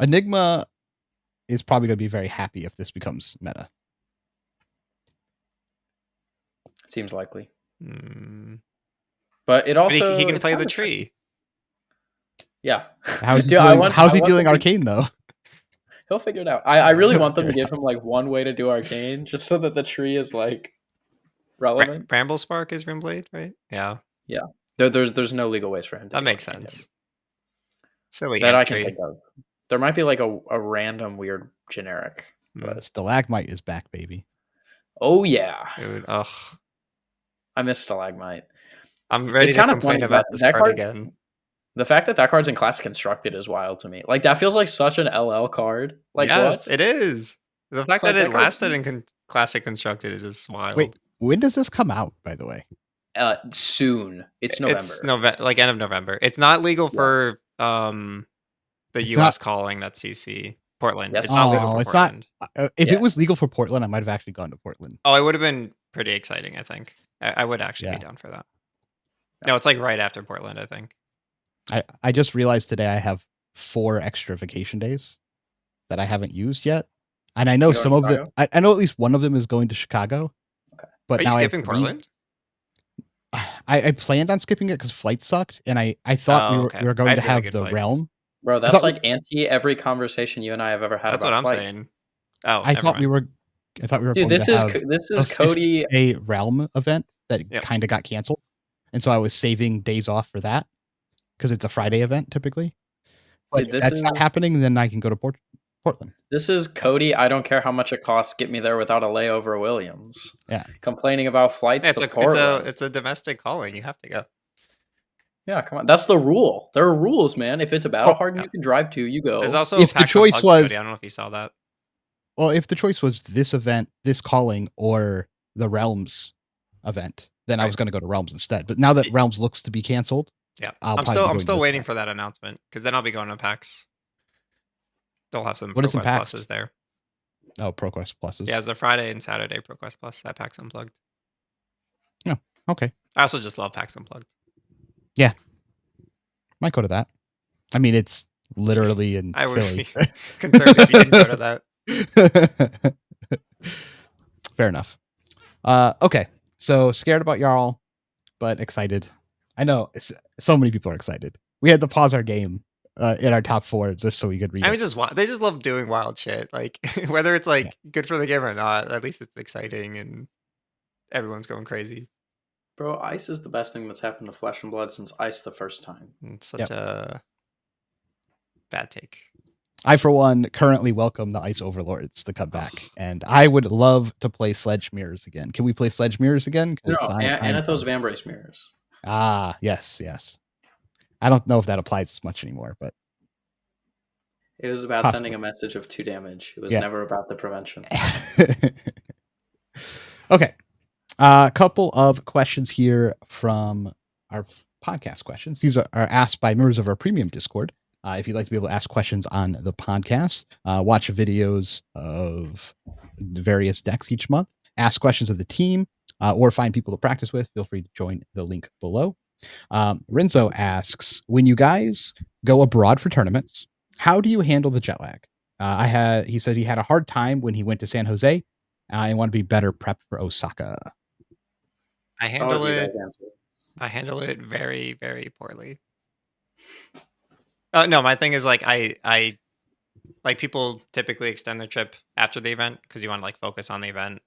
A: Enigma is probably going to be very happy if this becomes meta.
B: Seems likely.
C: Mm.
B: But it
C: But
B: also
C: he can
B: it's
C: play
B: kind
C: the
B: of
C: tree.
B: Yeah.
A: How's he
B: Dude,
A: dealing, how's
B: I
A: he
B: want
A: dealing
B: them to-
A: Arcane though?
B: He'll figure it out. I really want them to give him like one way to do Arcane, just so that the tree is like relevant.
C: Bramble Spark is Rimblade, right? Yeah,
B: There's no legal ways for him to
C: that
B: do
C: makes
B: Arcane
C: sense. Silly
B: that I
C: ant
B: can
C: tree.
B: think of. There might be like a random weird generic. But
A: Stalagmite is back, baby.
B: oh yeah,
C: Dude, ugh.
B: I miss Stalagmite.
C: I'm ready
B: It's
C: to
B: kinda
C: complain
B: funny,
C: about
B: that-
C: this
B: that
C: card
B: card-
C: again.
B: The fact that card's in Classic Constructed is wild to me. Like that feels like such an LL card. Like
C: Yes,
B: what?
C: it is. The fact
B: Like,
C: that it
B: that card-
C: lasted in Classic Constructed is just wild.
A: Wait, when does this come out, by the way?
B: Soon. It's November.
C: It's like end of November. It's not legal for the
A: It's
C: US calling that CC Portland.
B: Yes.
C: It's not legal for
A: it's not.
C: Portland.
A: If
B: Yeah.
A: it was legal for Portland, I might have actually gone to Portland.
C: Oh, it would have been pretty exciting, I think. I would actually be down for that. No, it's like right after Portland, I think.
A: I just realized today I have 4 extra vacation days that I haven't used yet, and I know
B: You going
A: some
B: to
A: of the
B: Chicago?
A: I know at least one of them is going to Chicago,
B: Okay.
A: but
C: Are you
A: now I have
C: skipping
A: 3.
C: Portland?
A: I planned on skipping it because flights sucked, and I thought
C: Oh, okay.
A: we were
C: I
A: going to
C: had really
A: have
C: good
A: the
C: flights.
A: realm.
B: Bro,
A: I
B: that's
A: thought
B: like anti every conversation you and I have ever had
C: That's what
B: about
C: I'm
B: flights.
C: saying. Oh,
A: I
C: never
A: thought we
C: mind.
A: were I thought we were
B: Dude,
A: going to have
B: this
A: a
B: is Cody.
A: 50-day realm event that
C: Yep.
A: kind of got canceled, and so I was saving days off for that because it's a Friday event typically. But
B: Dude,
A: if that's not happening, then I can go to Portland.
B: this is Cody. I don't care how much it costs. Get me there without a layover, Williams.
A: Yeah.
B: Complaining about flights
C: Yeah,
B: to Portland.
C: it's a domestic calling. You have to go.
B: Yeah, come on. That's the rule. There are rules, man. If it's a battle
A: Well,
B: hardened
C: Yeah.
B: you can drive to, you
C: There's
B: go.
C: also
A: if the
C: PAX
A: choice
C: Unplugged, Cody.
A: was
C: I don't know if you saw that.
A: if the choice was this event, this calling, or the Realms event, then I was
C: Right.
A: going to go to Realms instead. But now that Realms looks to be canceled,
C: Yeah.
A: I'll
C: I'm
A: probably be
C: still I'm
A: going to
C: still
A: this
C: waiting
A: event.
C: for that announcement because then I'll be going to PAX. They'll have some
A: What is in
C: ProQuest
A: PAX?
C: pluses there.
A: Oh, ProQuest pluses.
C: Yeah, it's the Friday and Saturday ProQuest Plus at PAX Unplugged.
A: Oh, okay.
C: I also just love PAX Unplugged.
A: Yeah, might go to that. I mean, it's literally in
C: I would
A: Philly.
C: be concerned if you didn't go to that.
A: Fair enough. Okay. So scared about y'all, but excited. I know so many people are excited. We had to pause our game in our top 4 just so we could read
C: I mean,
A: it.
C: they just love doing wild shit. Like whether it's like good for the game or not, at least it's exciting and everyone's going crazy.
B: Bro, ice is the best thing that's happened to Flesh and Blood since Ice the first time.
C: It's such a bad take.
A: I, for one, currently welcome the Ice Overlords to come back, and I would love to play Sledge Mirrors again. Can we play Sledge Mirrors again?
B: No,
A: I'm
B: Anathos of Ambrace Mirrors.
A: yes. I don't know if that applies as much anymore, but
B: It was about
A: possibly.
B: sending a message of 2 damage. It was
A: Yeah.
B: never about the prevention.
A: Okay. A couple of questions here from our podcast questions. These are asked by members of our premium Discord. If you'd like to be able to ask questions on the podcast, watch videos of the various decks each month, ask questions of the team, or find people to practice with, feel free to join the link below. Renzo asks, when you guys go abroad for tournaments, how do you handle the jet lag? He said he had a hard time when he went to San Jose and want to be better prepped for Osaka.
C: I
B: I'll
C: handle
B: let you guys
C: it.
B: answer.
C: I handle it very, very poorly. No, my thing is like I like people typically extend their trip after the event because you want to like focus on the event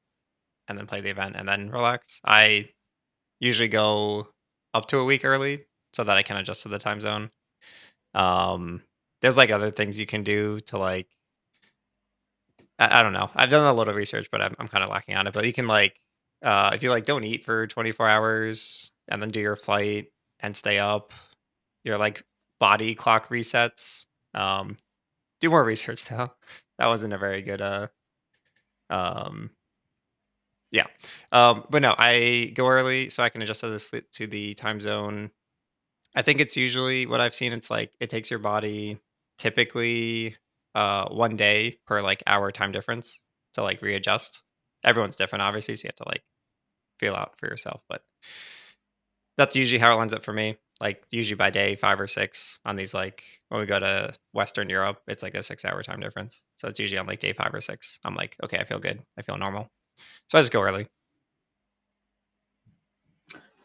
C: and then play the event and then relax. I usually go up to a week early so that I can adjust to the time zone. There's like other things you can do to like I don't know. I've done a lot of research, but I'm kind of lacking on it. But you can like if you like don't eat for 24 hours and then do your flight and stay up, your like body clock resets. Do more research though. That wasn't a very good um yeah. But no, I go early so I can adjust to the time zone. I think it's usually what I've seen. It's like it takes your body typically 1 day per like hour time difference to like readjust. Everyone's different, obviously, so you have to like feel out for yourself. But that's usually how it lines up for me. Like usually by day 5 or 6 on these like when we go to Western Europe, it's like a 6 hour time difference. So it's usually on like day 5 or 6. I'm like, okay, I feel good. I feel normal. So I just go early.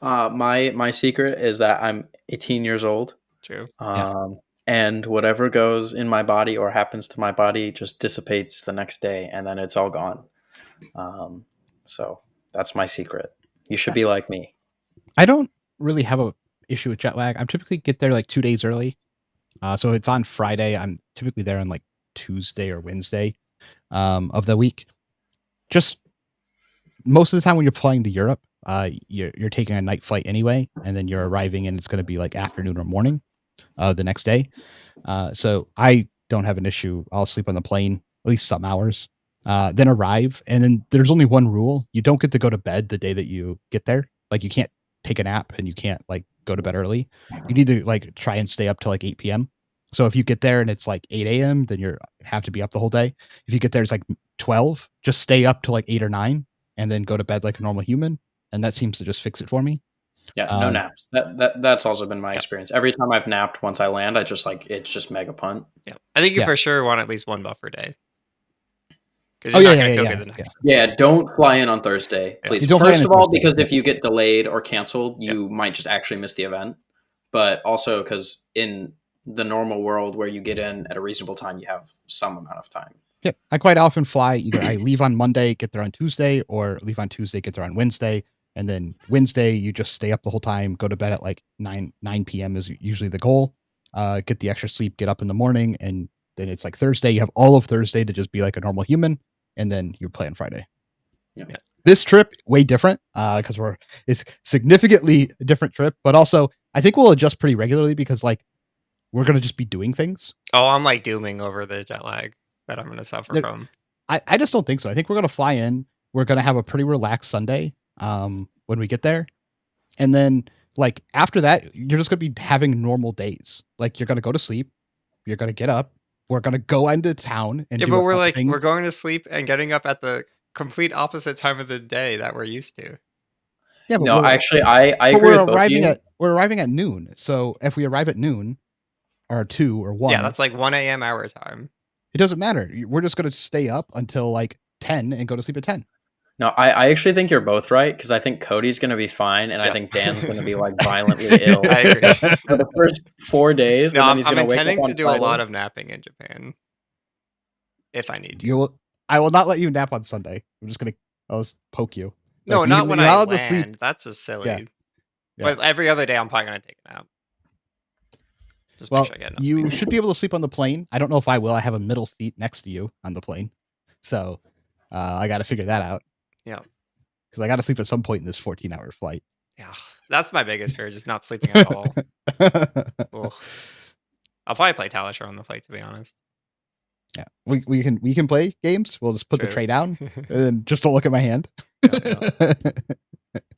B: My secret is that I'm 18 years old.
C: True.
B: And whatever goes in my body or happens to my body just dissipates the next day, and then it's all gone. So that's my secret. You should be like me.
A: I don't really have a issue with jet lag. I'm typically get there like 2 days early. So it's on Friday. I'm typically there on like Tuesday or Wednesday of the week. Just most of the time when you're flying to Europe, you're taking a night flight anyway, and then you're arriving and it's going to be like afternoon or morning the next day. So I don't have an issue. I'll sleep on the plane at least some hours, then arrive. And then there's only one rule. You don't get to go to bed the day that you get there. Like you can't take a nap and you can't like go to bed early. You need to like try and stay up till like 8 p.m. So if you get there and it's like 8 a.m., then you have to be up the whole day. If you get there, it's like 12, just stay up till like 8 or 9 and then go to bed like a normal human. And that seems to just fix it for me.
B: Yeah, no naps. That's also been my
C: Yep.
B: experience. Every time I've napped once I land, I just it's just mega punt.
C: Yeah. I think you
A: Yeah.
C: for sure want at least one buffer day. Because
A: Oh
C: you're
A: yeah,
C: not
A: yeah,
C: gonna feel
A: yeah,
C: good the
A: yeah.
C: next one.
B: Yeah, don't fly in on Thursday,
C: Yeah.
B: please.
A: You don't fly in
B: First
A: on
B: of all,
A: Thursday.
B: because
A: Yep.
B: if you get delayed or canceled,
C: Yep.
B: you might just actually miss the event. But also because in the normal world where you get in at a reasonable time, you have some amount of time.
A: Yep. I quite often fly either I leave on Monday, get there on Tuesday, or leave on Tuesday, get there on Wednesday. And then Wednesday, you just stay up the whole time, go to bed at like 9 p.m. is usually the goal. Get the extra sleep, get up in the morning, and then it's like Thursday. You have all of Thursday to just be like a normal human, and then you play on Friday.
B: Yeah.
A: This trip way different because it's significantly a different trip, but also I think we'll adjust pretty regularly because like we're gonna just be doing things.
C: Oh, I'm like dooming over the jet lag that I'm gonna suffer
A: There-
C: from.
A: I just don't think so. I think we're gonna fly in. We're gonna have a pretty relaxed Sunday when we get there, and then like after that, you're just gonna be having normal days. Like you're gonna go to sleep, you're gonna get up, we're gonna go into town and
C: Yeah,
A: do
C: but
A: a
C: we're
A: couple
C: like we're
A: things.
C: going to sleep and getting up at the complete opposite time of the day that we're used to.
A: Yeah, but
B: No, actually, I
A: but
B: agree with both of you.
A: we're arriving at noon. So if we arrive at noon or 2 or 1,
C: Yeah, that's like 1 a.m. our time.
A: it doesn't matter. We're just gonna stay up until like 10 and go to sleep at 10.
B: No, I actually think you're both right because I think Cody's going to be fine, and I
C: Yeah.
B: think Dan's going to be like violently ill
C: I agree.
B: for the first 4 days,
C: No,
B: and then
C: I'm,
B: he's
C: I'm
B: going to wake up
C: intending
B: on
C: to do a
B: Friday.
C: lot of napping in Japan if I need to.
A: I will not let you nap on Sunday. I'll just poke you.
C: No,
A: Like,
C: not when
A: you're
C: I
A: allowed to sleep.
C: land. That's just silly.
A: Yeah.
C: But every other day, I'm probably gonna take a nap. Just make
A: Well,
C: sure I get enough
A: you
C: sleep.
A: should be able to sleep on the plane. I don't know if I will. I have a middle seat next to you on the plane, so I got to figure that out.
C: Yeah,
A: because I got to sleep at some point in this 14-hour flight.
C: Yeah, that's my biggest fear, just not sleeping at all. Ugh. I'll probably play Talisher on the flight, to be honest.
A: Yeah, we can play games. We'll just put the
C: True.
A: tray down and then just don't look at my hand.
C: Yeah.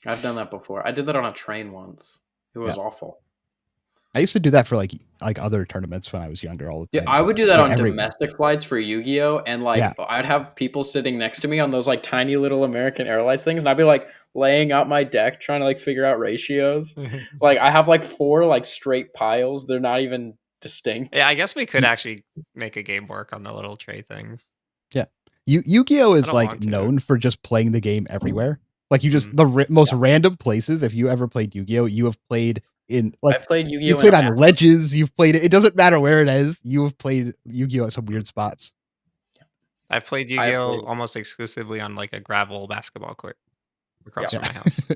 B: I've done that before. I did that on a train once. It was awful.
A: I used to do that for like other tournaments when I was younger all the
B: Yeah,
A: time.
B: I would do that on
A: everywhere.
B: domestic flights for Yu-Gi-Oh! And like I'd have people sitting next to me on those like tiny little American Airlines things, and I'd be like laying out my deck trying to like figure out ratios. Like I have like 4 like straight piles. They're not even distinct.
C: Yeah, I guess we could actually make a game work on the little tray things.
A: Yeah. Yu-Gi-Oh! Is
C: don't
A: like
C: want to.
A: known for just playing the game everywhere. Like you just the most random places. If you ever played Yu-Gi-Oh! You have played in like
B: I've played Yu-Gi-Oh!
A: You played on ledges. You've played it. It doesn't matter where it is. You have played Yu-Gi-Oh! At some weird spots.
C: I've played Yu-Gi-Oh! Almost exclusively on like a gravel basketball court across from my house.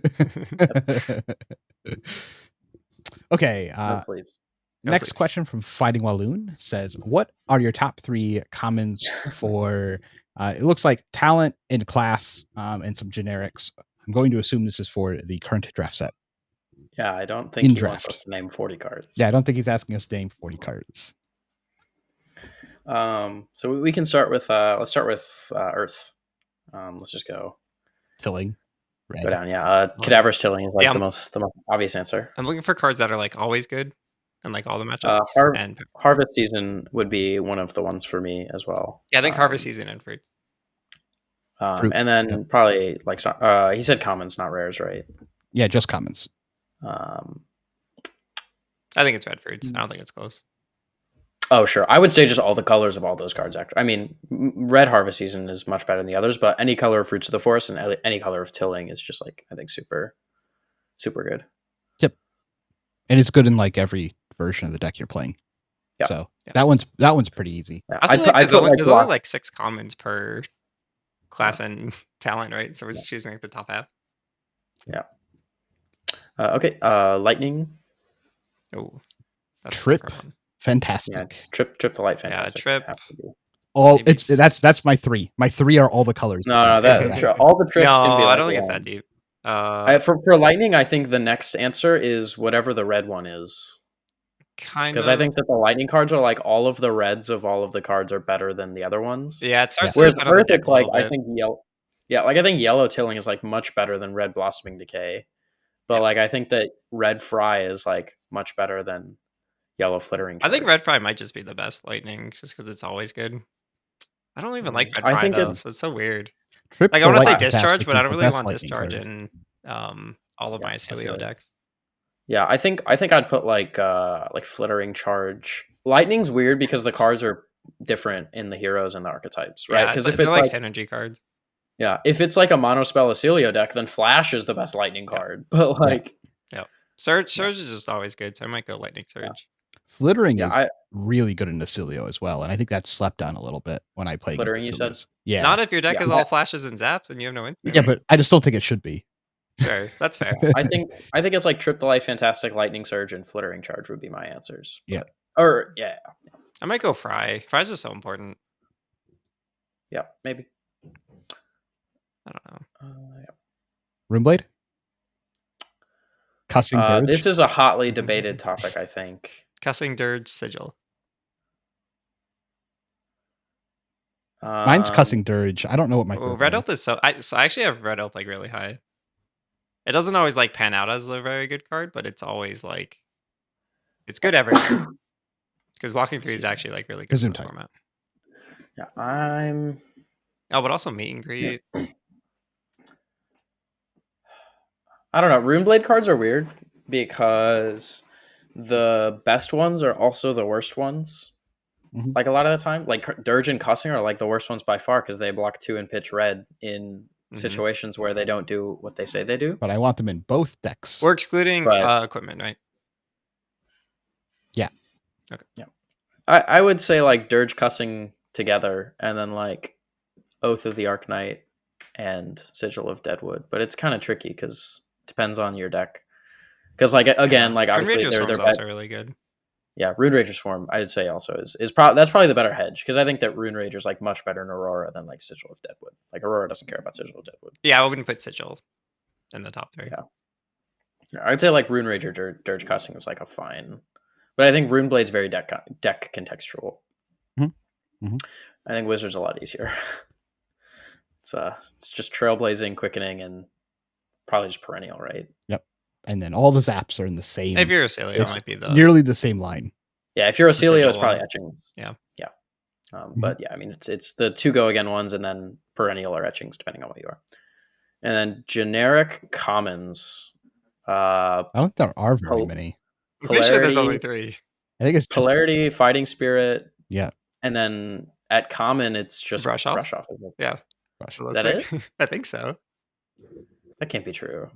A: Okay.
B: Please.
A: Next question from Fighting Walloon says, "What are your top 3 commons for?" It looks like talent and class, and some generics. I'm going to assume this is for the current draft set.
B: Yeah, I don't think he wants us to name 40 cards.
A: Yeah, I don't think he's asking us to name 40 cards.
B: So we can start with let's start with Earth. Let's just go
A: Tilling.
B: Red. Go down, yeah. Cadaverous Tilling is like the most obvious answer.
C: I'm looking for cards that are like always good and like all the matchups.
B: And Harvest Season would be one of the ones for me as well.
C: Yeah, I think Harvest Season and Fruits.
B: And then probably like he said commons, not rares, right?
A: Yeah, just commons.
C: I think it's Red Fruits. I don't think it's close.
B: Oh, sure. I would say just all the colors of all those cards. I mean, Red Harvest Season is much better than the others, but any color of Fruits of the Forest and any color of Tilling is just like, I think super, super good.
A: Yep. And it's good in like every version of the deck you're playing. Yeah. So that one's pretty easy.
C: Yeah. There's only like 6 commons per class and talent, right? So we're just choosing like the top half.
B: Yeah. Okay. Lightning.
C: Oh,
A: that's Trip. Fantastic.
B: Yeah, trip the light. Fantastic.
C: Yeah, Trip.
A: All that's my 3. My 3 are all the colors.
B: No, all the trips.
C: No,
B: can be
C: I don't think it's that deep.
B: For lightning, I think the next answer is whatever the red one is. Because I think that the lightning cards are like all of the reds of all of the cards are better than the other ones.
C: Yeah, it starts.
B: Whereas Earth, it's like I think yellow. Yeah, like I think yellow Tilling is like much better than red Blossoming Decay, but like I think that red Fry is like much better than yellow Flittering Charge.
C: I think red Fry might just be the best lightning, just because it's always good. I don't even like red Fry though, so it's so weird. Like I want to say discharge, but I don't really want discharge in all of my Celio decks.
B: Yeah, I think I'd put like Flittering Charge. Lightning's weird because the cards are different in the heroes and the archetypes, right?
C: Yeah,
B: Because if
C: they're
B: it's
C: like
B: like
C: synergy cards.
B: yeah, if it's like a monospell Acilio deck, then Flash is the best lightning card. But like
C: Yeah. Surge is just always good, so I might go Lightning Surge.
A: Flittering
B: yeah,
A: is
B: I
A: really good in Acilio as well, and I think that's slept on a little bit when I play against
B: Flittering, you said?
A: Acilios. Yeah.
C: Not if your deck
B: Yeah,
C: is all flashes and zaps and you have no instant.
A: Yeah, but I just don't think it should be.
C: Sure, that's fair.
B: I think it's like Trip the Life Fantastic, Lightning Surge, and Flittering Charge would be my answers.
A: Yeah.
B: Or yeah,
C: I might go Fry. Fry's just so important.
B: yeah, maybe.
C: I don't know.
B: Yeah.
A: Runeblade? Cussing Dirge?
B: This is a hotly debated topic, I think.
C: Cussing Dirge Sigil.
A: Mine's Cussing Dirge. I don't know what my
C: Red Elf is so I actually have Red Elf like really high. It doesn't always like pan out as a very good card, but it's always like it's good everywhere. Because Walking 3 is actually like really good in the format.
B: Yeah, I'm
C: but also Meet and Greet.
B: I don't know. Runeblade cards are weird because the best ones are also the worst ones.
A: Mhm.
B: Like a lot of the time, like Dirge and Cussing are like the worst ones by far because they block 2 and pitch red in situations where they don't do what they say they do.
A: But I want them in both decks.
C: We're excluding equipment, right?
A: Yeah.
C: Okay.
B: Yeah. I would say like Dirge, Cussing together, and then like Oath of the Arknight and Sigil of Deadwood. But it's kind of tricky because it depends on your deck. Because like again, like obviously they're
C: also really good.
B: Yeah, Rune Rager Swarm, I would say also is that's probably the better hedge because I think that Rune Rager is like much better in Aurora than like Sigil of Deadwood. Like Aurora doesn't care about Sigil of Deadwood.
C: Yeah, I wouldn't put Sigil in the top 3.
B: Yeah, I'd say like Rune Rager Dirge Cussing is like a fine, but I think Runeblade's very deck contextual.
A: Mm-hmm.
B: I think Wizard's a lot easier. It's just Trailblazing, Quickening, and probably just Perennial, right?
A: Yep. And then all the zaps are in the same.
C: If you're Acilio, it might be
A: nearly the same line.
B: Yeah, if you're Acilio, it's probably Etchings.
C: Yeah.
B: But yeah, I mean, it's the 2 go again ones and then Perennial or Etchings, depending on what you are. And then generic commons.
A: I don't think there are very many.
C: I'm pretty sure there's only 3.
A: I think it's
B: Polarity, Fighting Spirit.
A: Yeah.
B: And then at common, it's just Brush off.
C: Yeah.
B: Is that it?
C: I think so.
B: That can't be true.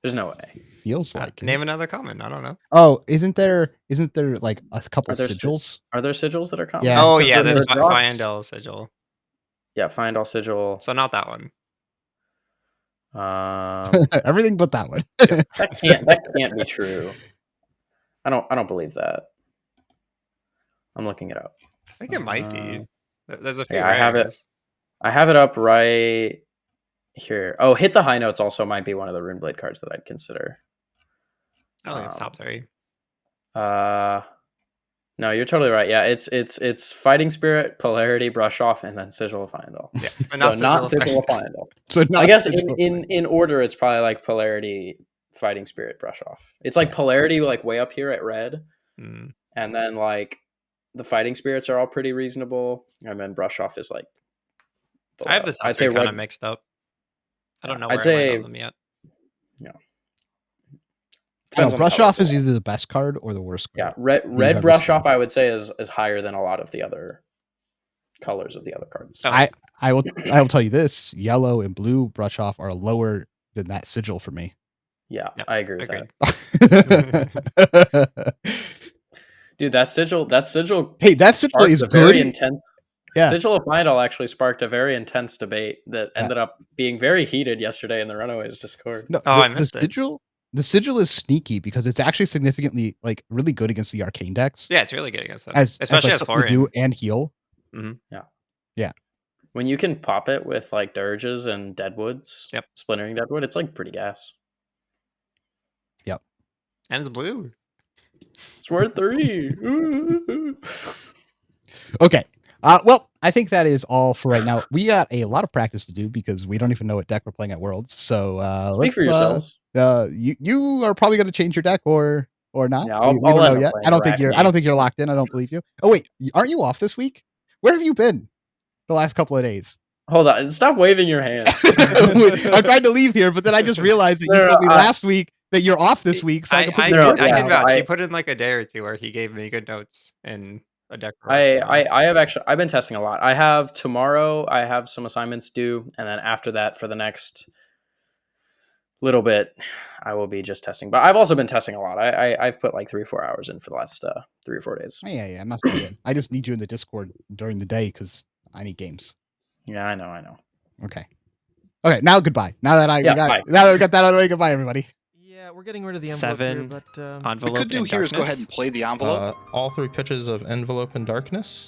B: There's no way.
A: Feels like
C: name another common. I don't know.
A: Oh, isn't there like a couple sigils?
B: Are there sigils that are common?
A: Yeah.
C: Oh yeah, there's Fyendal sigil.
B: Yeah, Fyendal sigil.
C: So not that one.
A: Everything but that one.
B: that can't be true. I don't believe that. I'm looking it up.
C: I think it might be. There's a few.
B: Yeah, I have it up right here. Oh, Hit the High Notes also might be one of the Runeblade cards that I'd consider.
C: I don't think it's top 3.
B: No, you're totally right. Yeah, it's Fighting Spirit, Polarity, Brush Off, and then Sigil of Fyendal.
C: Yeah,
B: so not Sigil of Fyendal.
A: So
B: I guess in order, it's probably like Polarity, Fighting Spirit, Brush Off. It's like Polarity like way up here at red, and then like the Fighting Spirits are all pretty reasonable, and then Brush Off is like.
C: I have the top 3 kind of mixed up. I don't know where I went on them yet.
B: Yeah.
A: Brush Off is either the best card or the worst card.
B: Yeah, red Brush Off I would say is higher than a lot of the other colors of the other cards.
A: Oh. I will tell you this: yellow and blue Brush Off are lower than that sigil for me.
B: Yeah, I agree with that. Dude, that sigil.
A: Hey, that sigil is good.
B: Very intense.
A: Yeah.
B: Sigil of Fyendal actually sparked a very intense debate that ended up being very heated yesterday in the Runaways Discord.
A: No, I missed it. The sigil is sneaky because it's actually significantly like really good against the arcane decks.
C: Yeah, it's really good against them,
A: especially as do and heal.
C: Mm-hmm.
B: Yeah. When you can pop it with like Dirges and Deadwoods, Splintering Deadwood, it's like pretty gas.
A: Yep.
C: And it's blue.
B: It's worth 3.
A: Okay. Well, I think that is all for right now. We got a lot of practice to do because we don't even know what deck we're playing at Worlds. So
B: speak for yourselves.
A: You are probably going to change your deck or not.
B: Yeah,
A: I'll don't know yet. I don't think you're locked in. I don't believe you. Oh wait, aren't you off this week? Where have you been the last couple of days?
B: Hold on, stop waving your hand.
A: I tried to leave here, but then I just realized that you told me last week that you're off this week, so I can put
C: I
A: you
B: No,
A: to
C: can,
A: work
C: I
A: now.
C: can vouch.
B: I-
C: He put in like a day or two where he gave me good notes and a deck.
B: I have actually I've been testing a lot. I have tomorrow. I have some assignments due, and then after that, for the next little bit, I will be just testing. But I've also been testing a lot. I've put like 3 or 4 hours in for the last 3 or 4 days.
A: Yeah, must be good. I just need you in the Discord during the day because I need games.
B: Yeah, I know.
A: Okay. Now goodbye. Now that
B: Bye.
A: now that we got that out of the way, goodbye everybody.
D: Yeah, we're getting rid of the envelope here,
E: 7
D: but
E: envelope
F: What we could do
E: in
F: here is go ahead
E: darkness.
F: and play the envelope.
G: All 3 pitches of envelope and darkness.